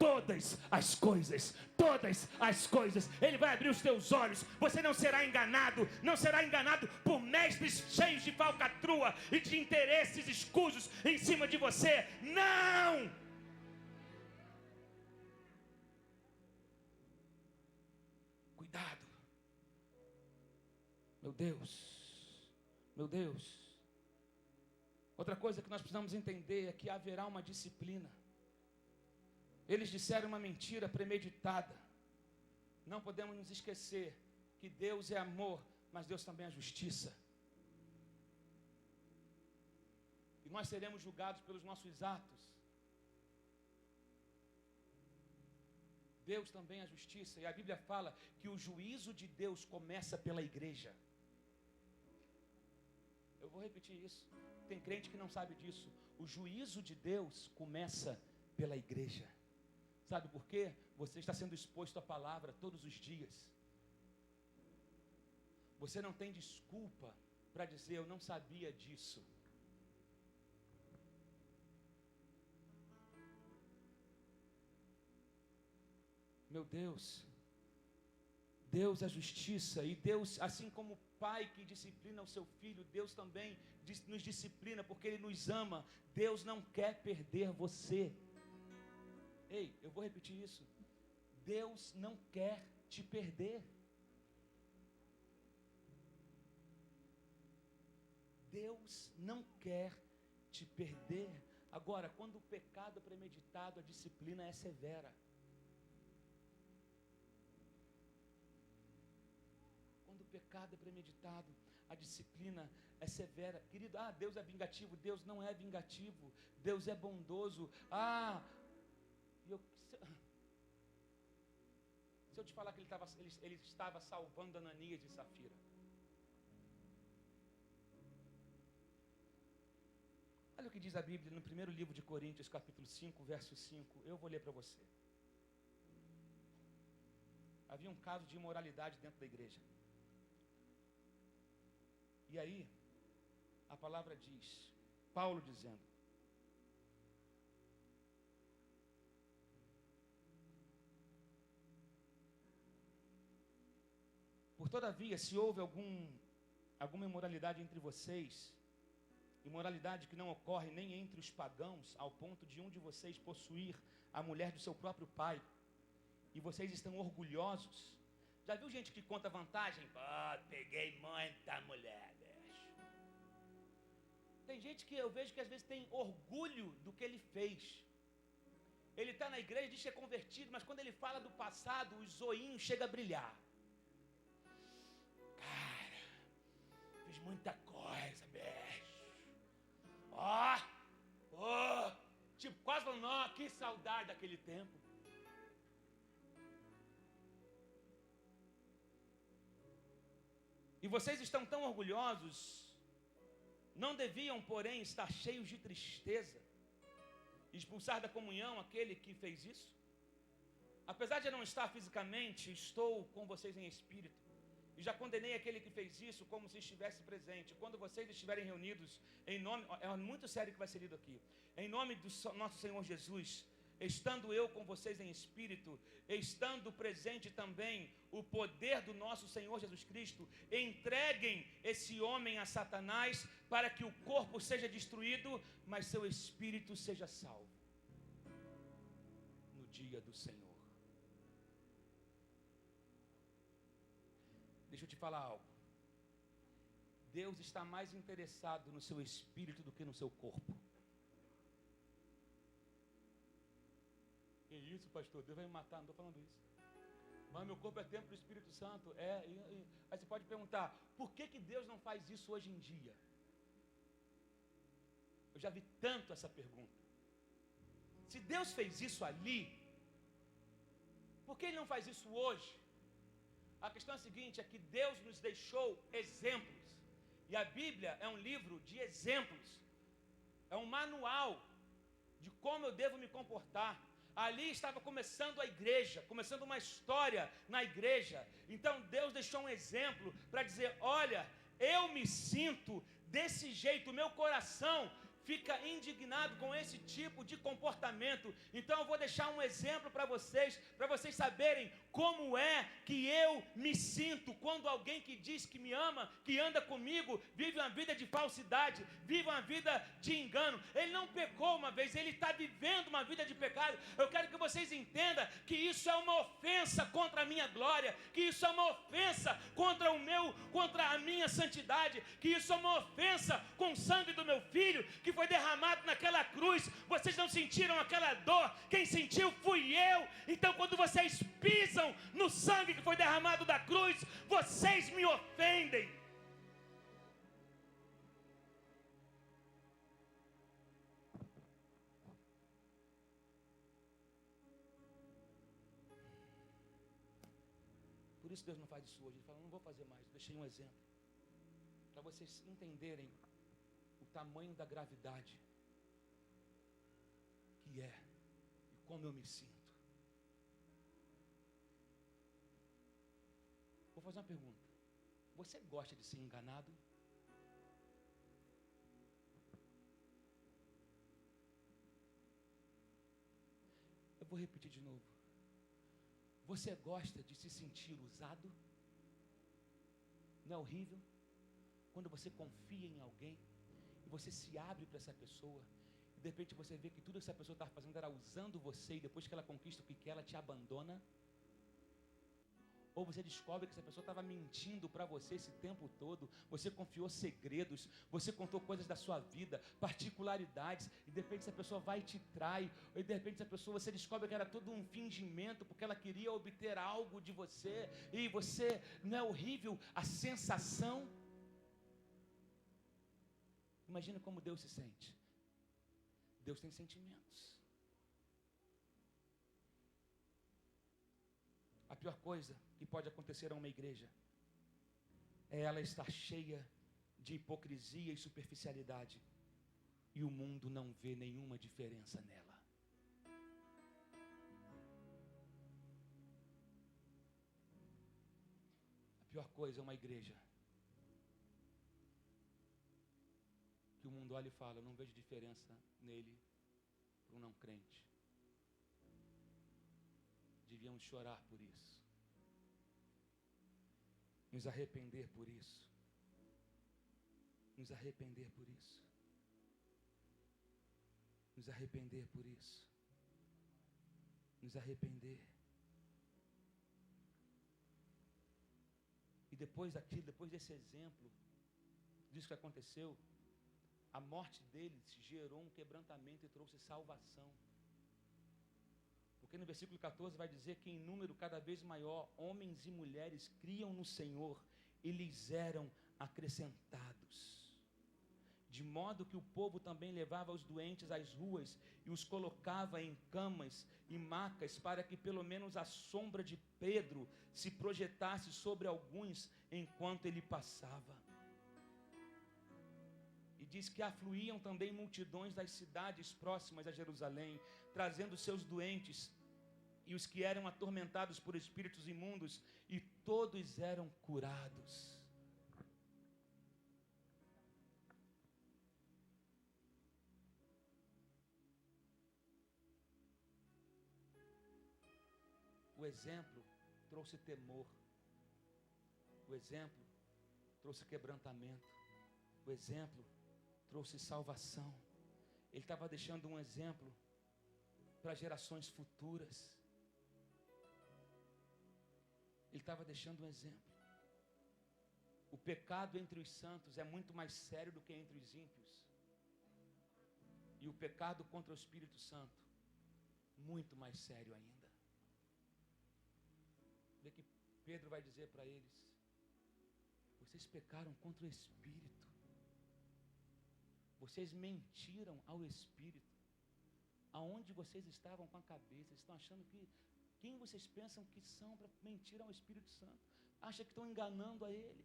todas as coisas, todas as coisas. Ele vai abrir os teus olhos. Você não será enganado por mestres cheios de falcatrua e de interesses escusos em cima de você. Não! Cuidado. Meu Deus. Outra coisa que nós precisamos entender é que haverá uma disciplina. Eles disseram uma mentira premeditada. Não podemos nos esquecer que Deus é amor, mas Deus também é justiça. E nós seremos julgados pelos nossos atos. Deus também é justiça. E a Bíblia fala que o juízo de Deus começa pela igreja. Eu vou repetir isso. Tem crente que não sabe disso. O juízo de Deus começa pela igreja. Sabe por quê? Você está sendo exposto à palavra todos os dias. Você não tem desculpa para dizer: eu não sabia disso. Meu Deus, Deus é justiça, e Deus, assim como o pai que disciplina o seu filho, Deus também nos disciplina porque Ele nos ama. Deus não quer perder você. Ei, eu vou repetir isso. Deus não quer te perder. Deus não quer te perder. Agora, quando o pecado é premeditado, a disciplina é severa. Quando o pecado é premeditado, a disciplina é severa. Querido, Deus é vingativo. Deus não é vingativo. Deus é bondoso. Se eu te falar que ele estava salvando Ananias e Safira. Olha o que diz a Bíblia no primeiro livro de Coríntios, capítulo 5, verso 5. Eu vou ler para você. Havia um caso de imoralidade dentro da igreja. E aí, a palavra diz, Paulo dizendo: por todavia, se houve alguma imoralidade entre vocês, imoralidade que não ocorre nem entre os pagãos, ao ponto de um de vocês possuir a mulher do seu próprio pai, e vocês estão orgulhosos. Já viu gente que conta vantagem? Peguei muita mulher, bicho. Tem gente que eu vejo que às vezes tem orgulho do que ele fez. Ele está na igreja, diz que é convertido, mas quando ele fala do passado, os zoinhos chegam a brilhar. Cara, fiz muita coisa, bicho. Tipo, quase falando: não, que saudade daquele tempo. E vocês estão tão orgulhosos, não deviam, porém, estar cheios de tristeza, expulsar da comunhão aquele que fez isso? Apesar de eu não estar fisicamente, estou com vocês em espírito, e já condenei aquele que fez isso como se estivesse presente. Quando vocês estiverem reunidos, em nome, é muito sério que vai ser lido aqui, em nome do nosso Senhor Jesus, estando eu com vocês em espírito, estando presente também o poder do nosso Senhor Jesus Cristo, entreguem esse homem a Satanás, para que o corpo seja destruído, mas seu espírito seja salvo no dia do Senhor. Deixa eu te falar algo. Deus está mais interessado no seu espírito do que no seu corpo. Que isso, pastor? Deus vai me matar. Não estou falando isso. Mas meu corpo é templo do Espírito Santo. Aí você pode perguntar: por que Deus não faz isso hoje em dia? Eu já vi tanto essa pergunta. Se Deus fez isso ali, por que Ele não faz isso hoje? A questão é a seguinte: é que Deus nos deixou exemplos. E a Bíblia é um livro de exemplos. É um manual de como eu devo me comportar. Ali estava começando a igreja, começando uma história na igreja. Então Deus deixou um exemplo para dizer: olha, eu me sinto desse jeito, o meu coração fica indignado com esse tipo de comportamento. Então eu vou deixar um exemplo para vocês saberem como é que eu me sinto quando alguém que diz que me ama, que anda comigo, vive uma vida de falsidade, vive uma vida de engano. Ele não pecou uma vez, ele está vivendo uma vida de pecado. Eu quero que vocês entendam que isso é uma ofensa contra a minha glória, que isso é uma ofensa contra a minha santidade, que isso é uma ofensa com o sangue do meu filho, que foi derramado naquela cruz. Vocês não sentiram aquela dor, quem sentiu fui eu. Então quando vocês pisam no sangue que foi derramado da cruz, vocês me ofendem. Por isso Deus não faz isso hoje. Ele fala: não vou fazer mais, deixei um exemplo para vocês entenderem o tamanho da gravidade que é e como eu me sinto. Vou fazer uma pergunta: você gosta de ser enganado? Eu vou repetir de novo. Você gosta de se sentir usado? Não é horrível? Quando você confia em alguém e você se abre para essa pessoa, e de repente você vê que tudo que essa pessoa está fazendo era usando você, e depois que ela conquista o que quer, ela te abandona? Ou você descobre que essa pessoa estava mentindo para você esse tempo todo, você confiou segredos, você contou coisas da sua vida, particularidades, e de repente essa pessoa vai e te trai, ou de repente essa pessoa, você descobre que era todo um fingimento, porque ela queria obter algo de você, e você, não é horrível a sensação? Imagina como Deus se sente. Deus tem sentimentos. A pior coisa que pode acontecer a uma igreja é ela estar cheia de hipocrisia e superficialidade, e o mundo não vê nenhuma diferença nela. A pior coisa é uma igreja que o mundo olha e fala: eu não vejo diferença nele para um não crente. Devíamos chorar por isso, nos arrepender por isso, nos arrepender por isso, nos arrepender por isso, nos arrepender. E depois daquilo, depois desse exemplo, disso que aconteceu, a morte deles gerou um quebrantamento e trouxe salvação. Porque no versículo 14 vai dizer que em número cada vez maior, homens e mulheres criam no Senhor e lhes eram acrescentados. De modo que o povo também levava os doentes às ruas e os colocava em camas e macas, para que pelo menos a sombra de Pedro se projetasse sobre alguns enquanto ele passava. E diz que afluíam também multidões das cidades próximas a Jerusalém, trazendo seus doentes e os que eram atormentados por espíritos imundos, e todos eram curados. O exemplo trouxe temor, o exemplo trouxe quebrantamento, o exemplo trouxe salvação. Ele estava deixando um exemplo para gerações futuras. Ele estava deixando um exemplo. O pecado entre os santos é muito mais sério do que entre os ímpios. E o pecado contra o Espírito Santo, muito mais sério ainda. Vê que Pedro vai dizer para eles: vocês pecaram contra o Espírito. Vocês mentiram ao Espírito. Aonde vocês estavam com a cabeça? Vocês estão achando que... Quem vocês pensam que são para mentir ao Espírito Santo? Acha que estão enganando a Ele?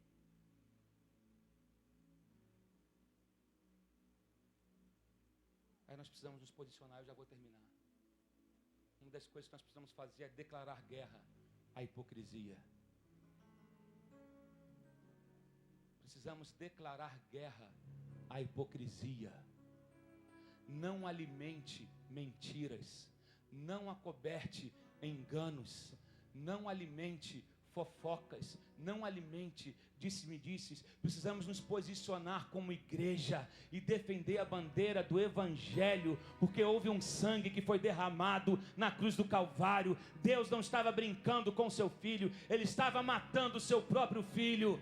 Aí nós precisamos nos posicionar, eu já vou terminar. uma das coisas que nós precisamos fazer é declarar guerra à hipocrisia. Precisamos declarar guerra à hipocrisia. Não alimente mentiras, não acoberte enganos, não alimente fofocas, não alimente disse-me-disses. Precisamos nos posicionar como igreja e defender a bandeira do Evangelho, porque houve um sangue que foi derramado na cruz do Calvário. Deus não estava brincando com seu filho, Ele estava matando o seu próprio filho.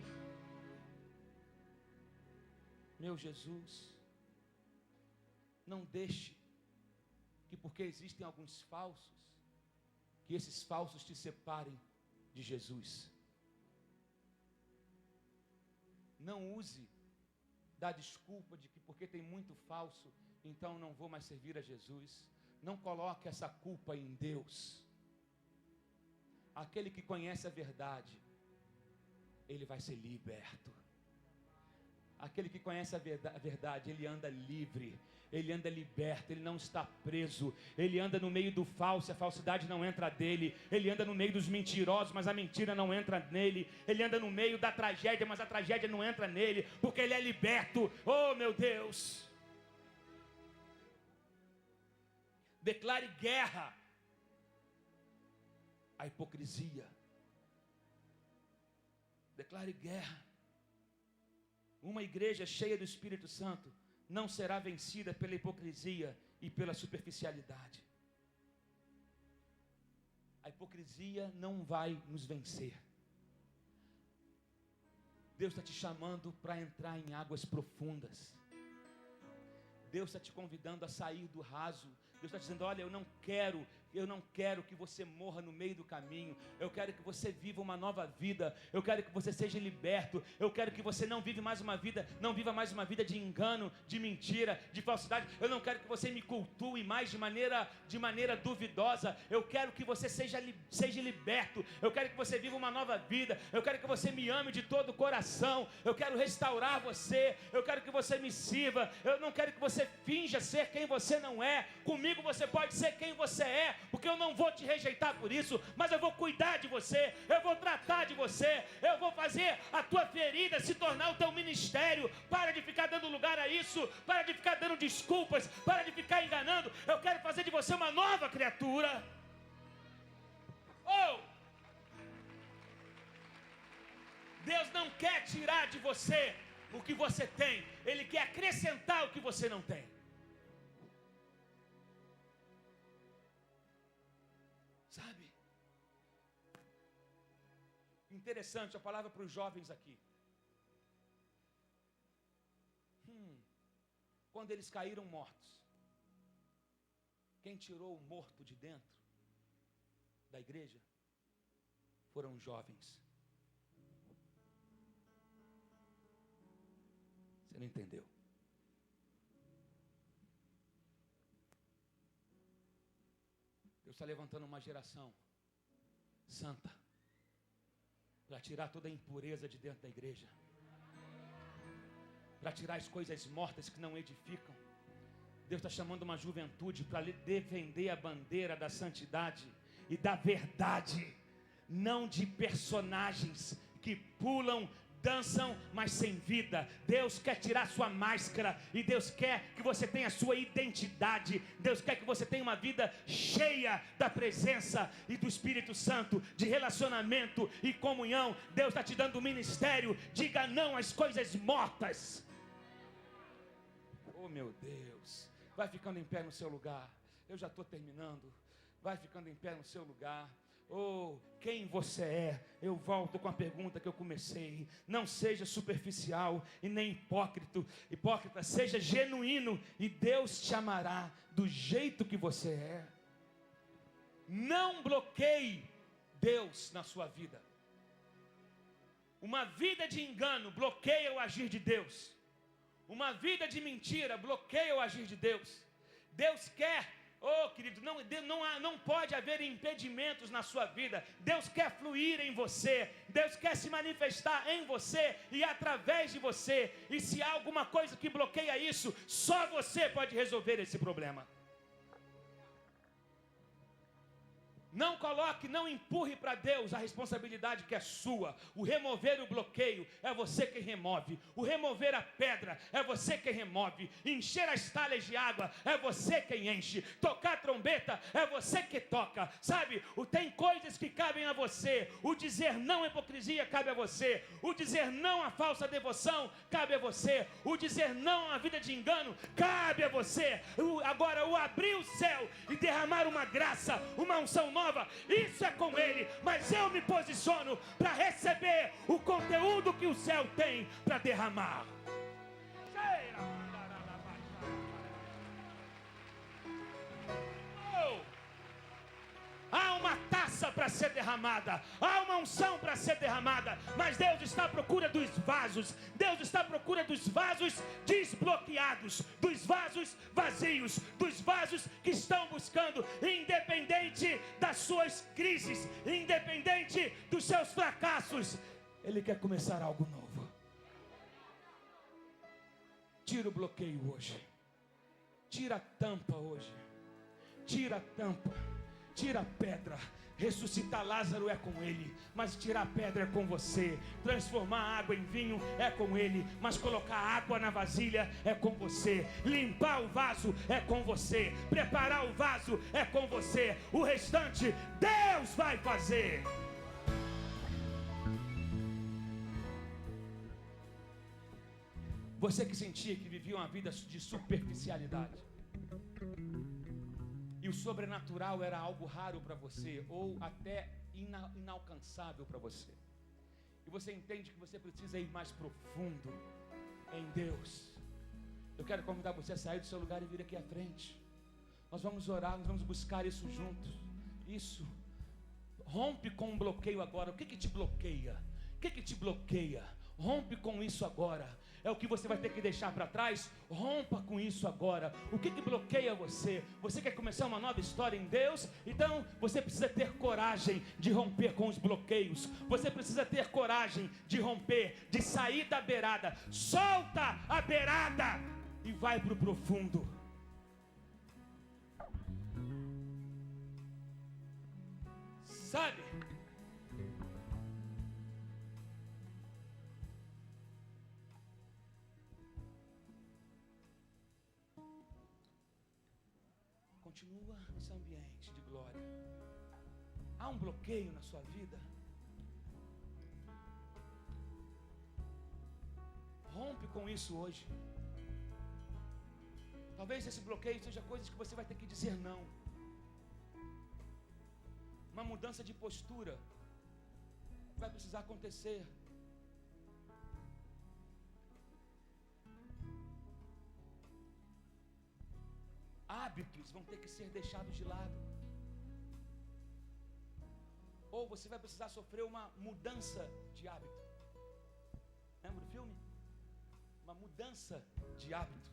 Meu Jesus, não deixe que porque existem alguns falsos, que esses falsos te separem de Jesus. Não use da desculpa de que porque tem muito falso, então não vou mais servir a Jesus. Não coloque essa culpa em Deus. Aquele que conhece a verdade, ele vai ser liberto. Aquele que conhece a verdade, ele anda livre, ele anda liberto, ele não está preso, ele anda no meio do falso, a falsidade não entra dele, ele anda no meio dos mentirosos, mas a mentira não entra nele, ele anda no meio da tragédia, mas a tragédia não entra nele, porque ele é liberto. Oh, meu Deus! Declare guerra à hipocrisia. Declare guerra. Uma igreja cheia do Espírito Santo não será vencida pela hipocrisia e pela superficialidade. A hipocrisia não vai nos vencer. Deus está te chamando para entrar em águas profundas. Deus está te convidando a sair do raso. Deus está dizendo: olha, eu não quero que você morra no meio do caminho. Eu quero que você viva uma nova vida. Eu quero que você seja liberto. Eu quero que você não viva mais uma vida de engano, de mentira, de falsidade. Eu não quero que você me cultue mais de maneira duvidosa. Eu quero que você seja liberto. Eu quero que você viva uma nova vida. Eu quero que você me ame de todo o coração. Eu quero restaurar você. Eu quero que você me sirva. Eu não quero que você finja ser quem você não é. Comigo você pode ser quem você é, porque eu não vou te rejeitar por isso, mas eu vou cuidar de você, eu vou tratar de você, eu vou fazer a tua ferida se tornar o teu ministério. Para de ficar dando lugar a isso, para de ficar dando desculpas, para de ficar enganando. Eu quero fazer de você uma nova criatura. Oh! Deus não quer tirar de você o que você tem, Ele quer acrescentar o que você não tem. Sabe? Interessante a palavra para os jovens aqui. Quando eles caíram mortos, quem tirou o morto de dentro da igreja foram os jovens. Você não entendeu? Deus está levantando uma geração santa para tirar toda a impureza de dentro da igreja, para tirar as coisas mortas que não edificam. Deus está chamando uma juventude para defender a bandeira da santidade e da verdade, não de personagens que pulam, dançam, mas sem vida. Deus quer tirar sua máscara e Deus quer que você tenha a sua identidade. Deus quer que você tenha uma vida cheia da presença e do Espírito Santo, de relacionamento e comunhão. Deus está te dando um ministério. Diga não às coisas mortas. Oh, meu Deus. Vai ficando em pé no seu lugar. Eu já estou terminando. Vai ficando em pé no seu lugar. Oh, quem você é? Eu volto com a pergunta que eu comecei. Não seja superficial e nem hipócrita, seja genuíno e Deus te amará do jeito que você é. Não bloqueie Deus na sua vida. Uma vida de engano bloqueia o agir de Deus. Uma vida de mentira bloqueia o agir de Deus. Deus quer... Oh, querido, não pode haver impedimentos na sua vida. Deus quer fluir em você. Deus quer se manifestar em você e através de você. E se há alguma coisa que bloqueia isso, só você pode resolver esse problema. Não coloque, não empurre para Deus a responsabilidade que é sua. O remover o bloqueio é você quem remove. O remover a pedra é você quem remove. Encher as talhas de água é você quem enche. Tocar a trombeta é você que toca. Sabe, tem coisas que cabem a você. O dizer não à hipocrisia cabe a você. O dizer não à falsa devoção cabe a você. O dizer não à vida de engano cabe a você. Agora, o abrir o céu e derramar uma graça, uma unção nova, isso é com Ele, mas eu me posiciono para receber o conteúdo que o céu tem para derramar. Há uma taça para ser derramada, há uma unção para ser derramada, mas Deus está à procura dos vasos. Deus está à procura dos vasos desbloqueados, dos vasos vazios, dos vasos que estão buscando, independente das suas crises, independente dos seus fracassos, Ele quer começar algo novo. Tira o bloqueio hoje, tira a tampa hoje, tira a tampa. Tira a pedra. Ressuscitar Lázaro é com Ele, mas tirar a pedra é com você. Transformar a água em vinho é com Ele, mas colocar água na vasilha é com você. Limpar o vaso é com você. Preparar o vaso é com você. O restante Deus vai fazer. Você que sentia que vivia uma vida de superficialidade e o sobrenatural era algo raro para você, ou até inalcançável para você, e você entende que você precisa ir mais profundo em Deus, eu quero convidar você a sair do seu lugar e vir aqui à frente. Nós vamos orar, nós vamos buscar isso juntos. Isso, rompe com um bloqueio agora. O que te bloqueia? O que te bloqueia? Rompe com isso agora. É o que você vai ter que deixar para trás. Rompa com isso agora. O que bloqueia você? Você quer começar uma nova história em Deus? Então você precisa ter coragem de romper com os bloqueios. Você precisa ter coragem de romper, de sair da beirada. Solta a beirada e vai para o profundo. Sabe? Continua nesse ambiente de glória. Há um bloqueio na sua vida? Rompe com isso hoje. Talvez esse bloqueio seja coisas que você vai ter que dizer não. Uma mudança de postura vai precisar acontecer. Hábitos vão ter que ser deixados de lado. Ou você vai precisar sofrer uma mudança de hábito. Lembra do filme? Uma mudança de hábito.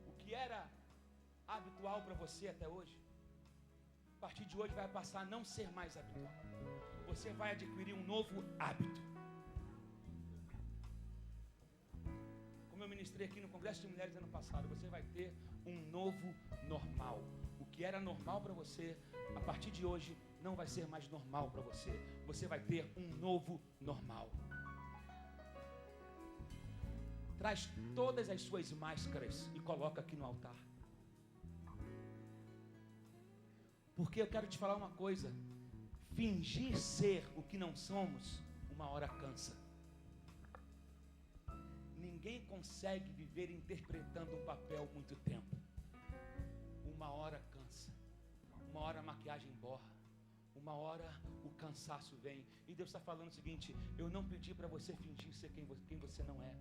O que era habitual para você até hoje, a partir de hoje vai passar a não ser mais habitual. Você vai adquirir um novo hábito. Como eu ministrei aqui no Congresso de Mulheres ano passado, você vai ter um novo normal. O que era normal para você, a partir de hoje, não vai ser mais normal para você. Você vai ter um novo normal. Traz todas as suas máscaras e coloca aqui no altar. Porque eu quero te falar uma coisa. Fingir ser o que não somos, uma hora cansa. Ninguém consegue viver interpretando um papel muito tempo. Uma hora cansa. Uma hora a maquiagem borra. Uma hora o cansaço vem. E Deus está falando o seguinte: eu não pedi para você fingir ser quem você não é.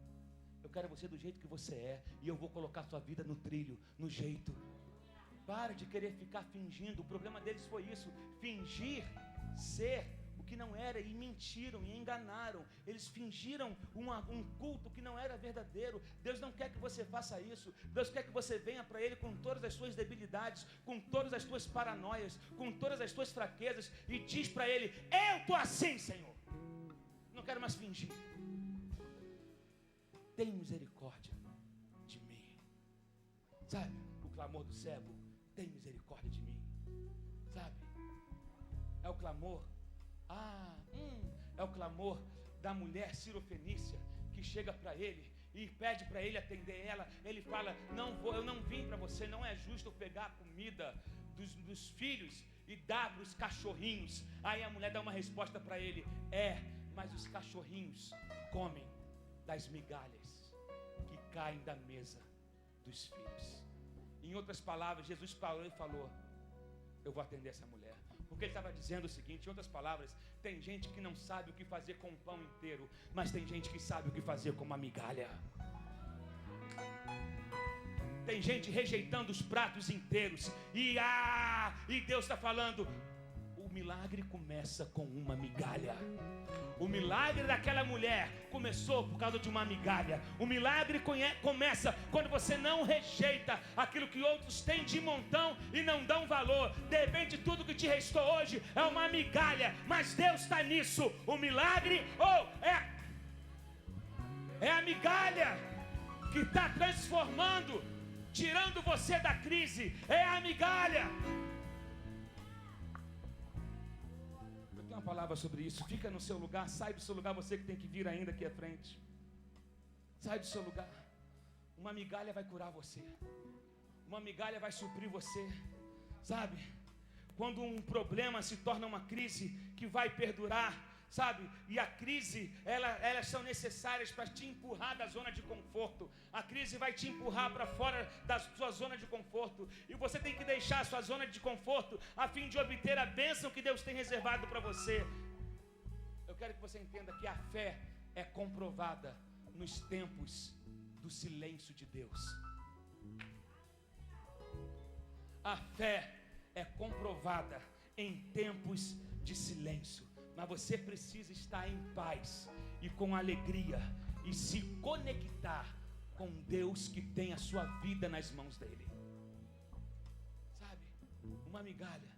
Eu quero você do jeito que você é. E eu vou colocar a sua vida no trilho, no jeito. Para de querer ficar fingindo. O problema deles foi isso. Fingir ser o que não era, e mentiram e enganaram. Eles fingiram um culto que não era verdadeiro. Deus não quer que você faça isso. Deus quer que você venha para Ele com todas as suas debilidades, com todas as suas paranoias, com todas as suas fraquezas, e diz para Ele: eu estou assim, Senhor, não quero mais fingir. Tem misericórdia de mim. Sabe o clamor do cego? Tem misericórdia de mim. clamor. É o clamor da mulher cirofenícia que chega para ele e pede para ele atender ela. Ele fala: eu não vim para você, não é justo eu pegar a comida dos filhos e dar para os cachorrinhos. Aí a mulher dá uma resposta para ele: mas os cachorrinhos comem das migalhas que caem da mesa dos filhos. Em outras palavras, Jesus parou e falou: eu vou atender essa mulher. Porque ele estava dizendo o seguinte, em outras palavras: tem gente que não sabe o que fazer com o pão inteiro, mas tem gente que sabe o que fazer com uma migalha. Tem gente rejeitando os pratos inteiros. E Deus está falando: o milagre começa com uma migalha. O milagre daquela mulher começou por causa de uma migalha. O milagre começa quando você não rejeita aquilo que outros têm de montão e não dão valor. De repente tudo que te restou hoje é uma migalha, mas Deus está nisso. O milagre é a migalha que está transformando, tirando você da crise. É a migalha. Uma palavra sobre isso. Fica no seu lugar, sai do seu lugar, você que tem que vir ainda aqui à frente. Sai do seu lugar. Uma migalha vai curar você. Uma migalha vai suprir você. Sabe? Quando um problema se torna uma crise que vai perdurar, sabe? E a crise, elas são necessárias para te empurrar da zona de conforto. A crise vai te empurrar para fora da sua zona de conforto. E você tem que deixar a sua zona de conforto a fim de obter a bênção que Deus tem reservado para você. Eu quero que você entenda que a fé é comprovada nos tempos do silêncio de Deus. A fé é comprovada em tempos de silêncio. Mas você precisa estar em paz e com alegria e se conectar com Deus que tem a sua vida nas mãos dele. Sabe? Uma migalha.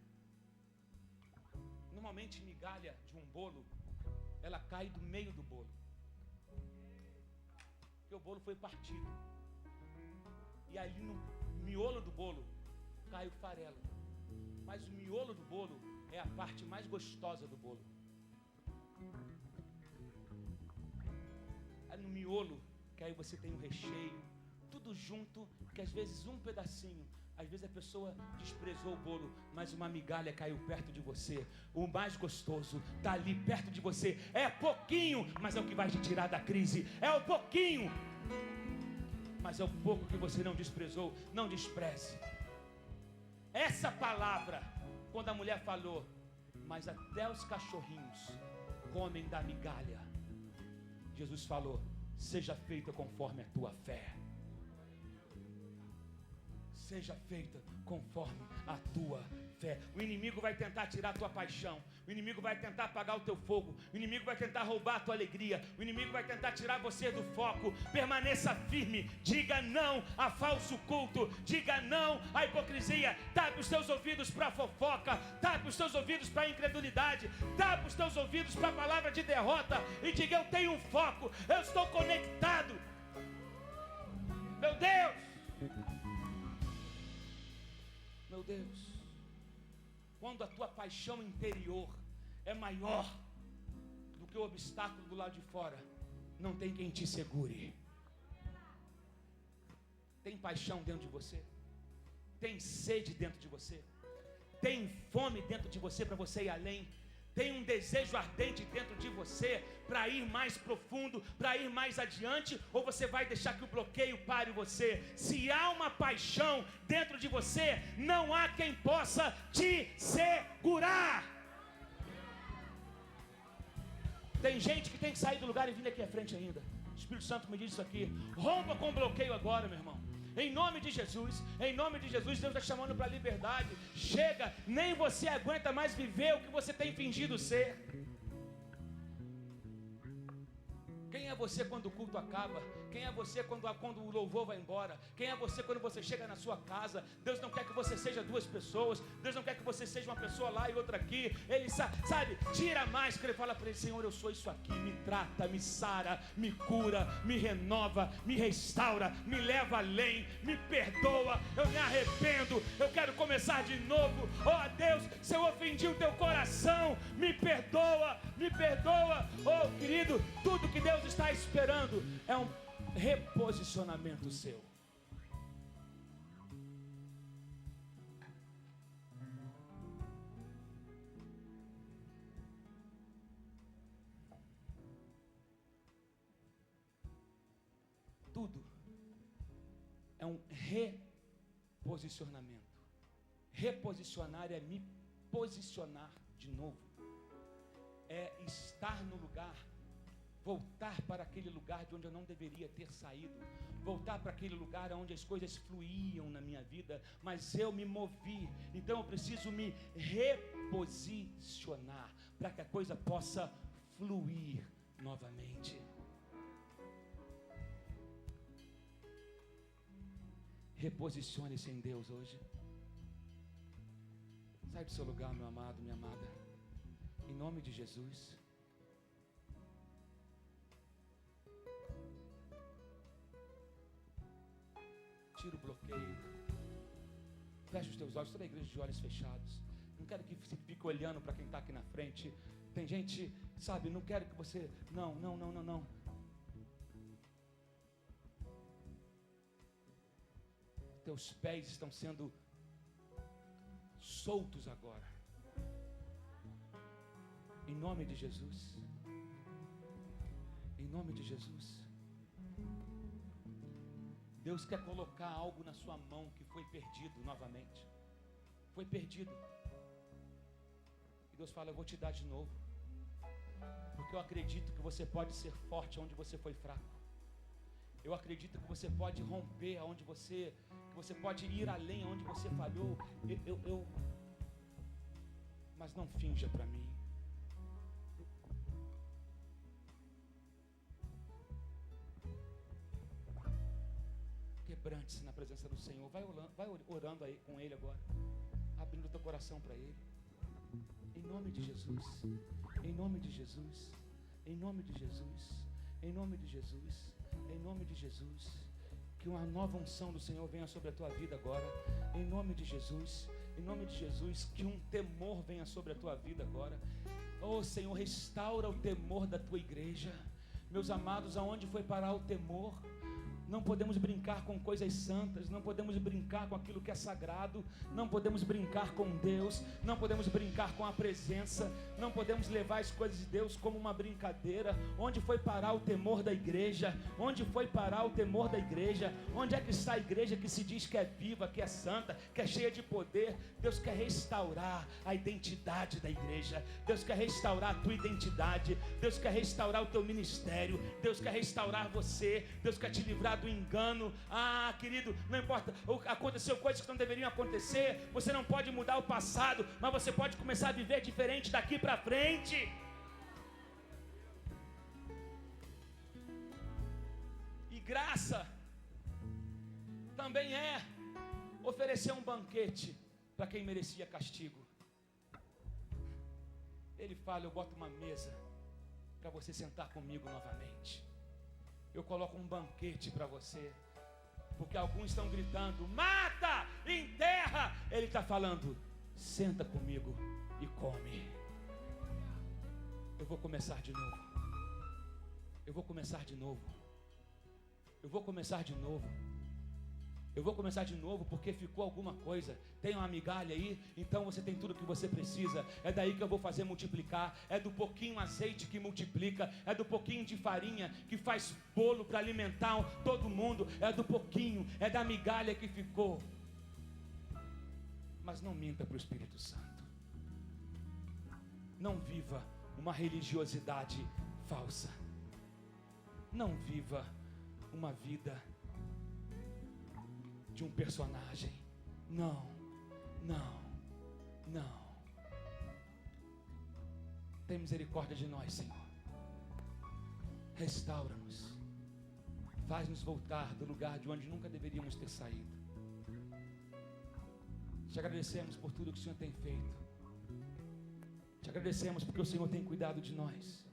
Normalmente migalha de um bolo, ela cai do meio do bolo. Porque o bolo foi partido. E ali no miolo do bolo cai o farelo. Mas o miolo do bolo é a parte mais gostosa do bolo. No miolo, que aí você tem o recheio, tudo junto, que às vezes um pedacinho, às vezes a pessoa desprezou o bolo, mas uma migalha caiu perto de você. O mais gostoso está ali perto de você. É pouquinho, mas é o que vai te tirar da crise. É o pouquinho, mas é o pouco que você não desprezou. Não despreze. Essa palavra, quando a mulher falou: mas até os cachorrinhos comem da migalha, Jesus falou: seja feita conforme a tua fé. Seja feita conforme a tua fé. O inimigo vai tentar tirar a tua paixão. O inimigo vai tentar apagar o teu fogo. O inimigo vai tentar roubar a tua alegria. O inimigo vai tentar tirar você do foco. Permaneça firme. Diga não a falso culto. Diga não à hipocrisia. Tape os teus ouvidos para fofoca. Tape os teus ouvidos para incredulidade. Tape os teus ouvidos para a palavra de derrota. E diga: eu tenho um foco. Eu estou conectado. Meu Deus. Meu Deus, quando a tua paixão interior é maior do que o obstáculo do lado de fora, não tem quem te segure. Tem paixão dentro de você? Tem sede dentro de você? Tem fome dentro de você para você ir além? Tem um desejo ardente dentro de você para ir mais profundo, para ir mais adiante? Ou você vai deixar que o bloqueio pare você? Se há uma paixão dentro de você, não há quem possa te segurar. Tem gente que tem que sair do lugar e vir aqui à frente ainda. O Espírito Santo me diz isso aqui. Rompa com o bloqueio agora, meu irmão. Em nome de Jesus, Deus está chamando para a liberdade. Chega, nem você aguenta mais viver o que você tem fingido ser. Quem é você quando o culto acaba? Quem é você quando o louvor vai embora? Quem é você quando você chega na sua casa? Deus não quer que você seja duas pessoas. Deus não quer que você seja uma pessoa lá e outra aqui. Ele sabe, tira a máscara e fala para ele: Senhor, eu sou isso aqui. Me trata, me sara, me cura, me renova, me restaura, me leva além, me perdoa. Eu me arrependo, eu quero começar de novo. Oh Deus, se eu ofendi o teu coração, me perdoa, me perdoa. Oh, querido, tudo que Deus está esperando é um reposicionamento seu. Tudo é um reposicionamento. Reposicionar é me posicionar de novo. É estar no lugar, voltar para aquele lugar de onde eu não deveria ter saído, voltar para aquele lugar onde as coisas fluíam na minha vida, mas eu me movi. Então eu preciso me reposicionar para que a coisa possa fluir novamente. Reposicione-se em Deus hoje. Sai do seu lugar, meu amado, minha amada. Em nome de Jesus. Tira o bloqueio. Fecha os teus olhos, toda a igreja de olhos fechados. Não quero que você fique olhando para quem está aqui na frente. Tem gente, sabe, não quero que você... Não. Teus pés estão sendo soltos agora. Em nome de Jesus. Em nome de Jesus. Deus quer colocar algo na sua mão que foi perdido novamente. Foi perdido. E Deus fala, eu vou te dar de novo. Porque eu acredito que você pode ser forte onde você foi fraco. Eu acredito que você pode romper aonde que você pode ir além aonde você falhou. Mas não finja para mim. Quebrante-se na presença do Senhor. Vai orando aí com Ele agora, abrindo teu coração para Ele. Em nome de Jesus. Em nome de Jesus. Em nome de Jesus. Em nome de Jesus. Em nome de Jesus. Que uma nova unção do Senhor venha sobre a tua vida agora. Em nome de Jesus. Em nome de Jesus. Que um temor venha sobre a tua vida agora. Oh Senhor, restaura o temor da tua igreja. Meus amados, aonde foi parar o temor? Não podemos brincar com coisas santas, não podemos brincar com aquilo que é sagrado, não podemos brincar com Deus, não podemos brincar com a presença, não podemos levar as coisas de Deus como uma brincadeira. Onde foi parar o temor da igreja? Onde foi parar o temor da igreja? Onde é que está a igreja que se diz que é viva, que é santa, que é cheia de poder? Deus quer restaurar a identidade da igreja, Deus quer restaurar a tua identidade, Deus quer restaurar o teu ministério, Deus quer restaurar você, Deus quer te livrar do engano. Ah, querido, não importa, aconteceu coisas que não deveriam acontecer, você não pode mudar o passado, mas você pode começar a viver diferente daqui para frente. E graça também é oferecer um banquete para quem merecia castigo. Ele fala, eu boto uma mesa para você sentar comigo novamente. Eu coloco um banquete para você, porque alguns estão gritando, mata, enterra. Ele está falando, senta comigo e come. Eu vou começar de novo. Eu vou começar de novo. Eu vou começar de novo. Eu vou começar de novo porque ficou alguma coisa. Tem uma migalha aí, então você tem tudo que você precisa. É daí que eu vou fazer multiplicar. É do pouquinho azeite que multiplica. É do pouquinho de farinha que faz bolo para alimentar todo mundo. É do pouquinho, é da migalha que ficou. Mas não minta para o Espírito Santo. Não viva uma religiosidade falsa. Não viva uma vida de um personagem. Não. Tem misericórdia de nós, Senhor. Restaura-nos. Faz-nos voltar do lugar de onde nunca deveríamos ter saído. Te agradecemos por tudo que o Senhor tem feito. Te agradecemos porque o Senhor tem cuidado de nós.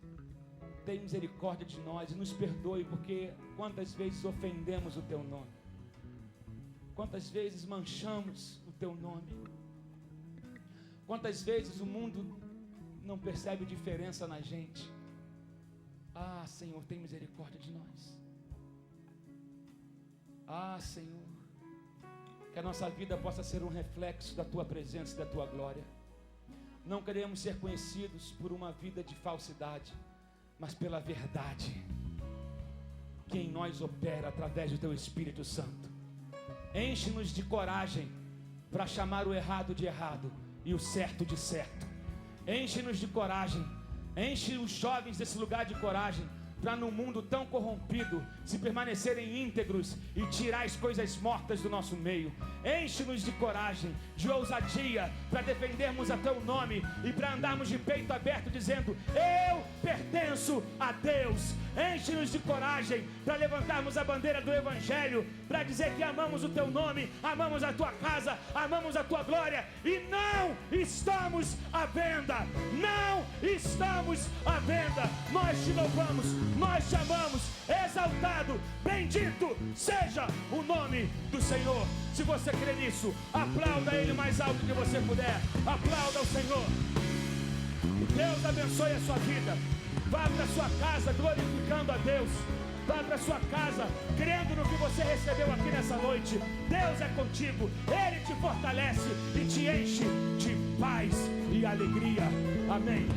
Tem misericórdia de nós e nos perdoe, porque quantas vezes ofendemos o Teu nome. Quantas vezes manchamos o Teu nome. Quantas vezes o mundo não percebe diferença na gente. Ah, Senhor, tem misericórdia de nós. Ah, Senhor, que a nossa vida possa ser um reflexo da Tua presença e da Tua glória. Não queremos ser conhecidos por uma vida de falsidade, mas pela verdade que em nós opera através do Teu Espírito Santo. Enche-nos de coragem para chamar o errado de errado e o certo de certo. Enche-nos de coragem, enche os jovens desse lugar de coragem, para num mundo tão corrompido, se permanecerem íntegros e tirar as coisas mortas do nosso meio. Enche-nos de coragem, de ousadia, para defendermos a Teu nome e para andarmos de peito aberto dizendo: eu pertenço a Deus. Enche-nos de coragem para levantarmos a bandeira do Evangelho, para dizer que amamos o Teu nome, amamos a Tua casa, amamos a Tua glória e não estamos à venda. Não estamos à venda. Nós Te louvamos, nós Te amamos. Exaltado, bendito seja o nome do Senhor. Se você crê nisso, aplauda Ele mais alto que você puder. Aplauda o Senhor. Deus abençoe a sua vida. Vá para a sua casa glorificando a Deus. Vá para a sua casa crendo no que você recebeu aqui nessa noite. Deus é contigo, Ele te fortalece e te enche de paz e alegria. Amém.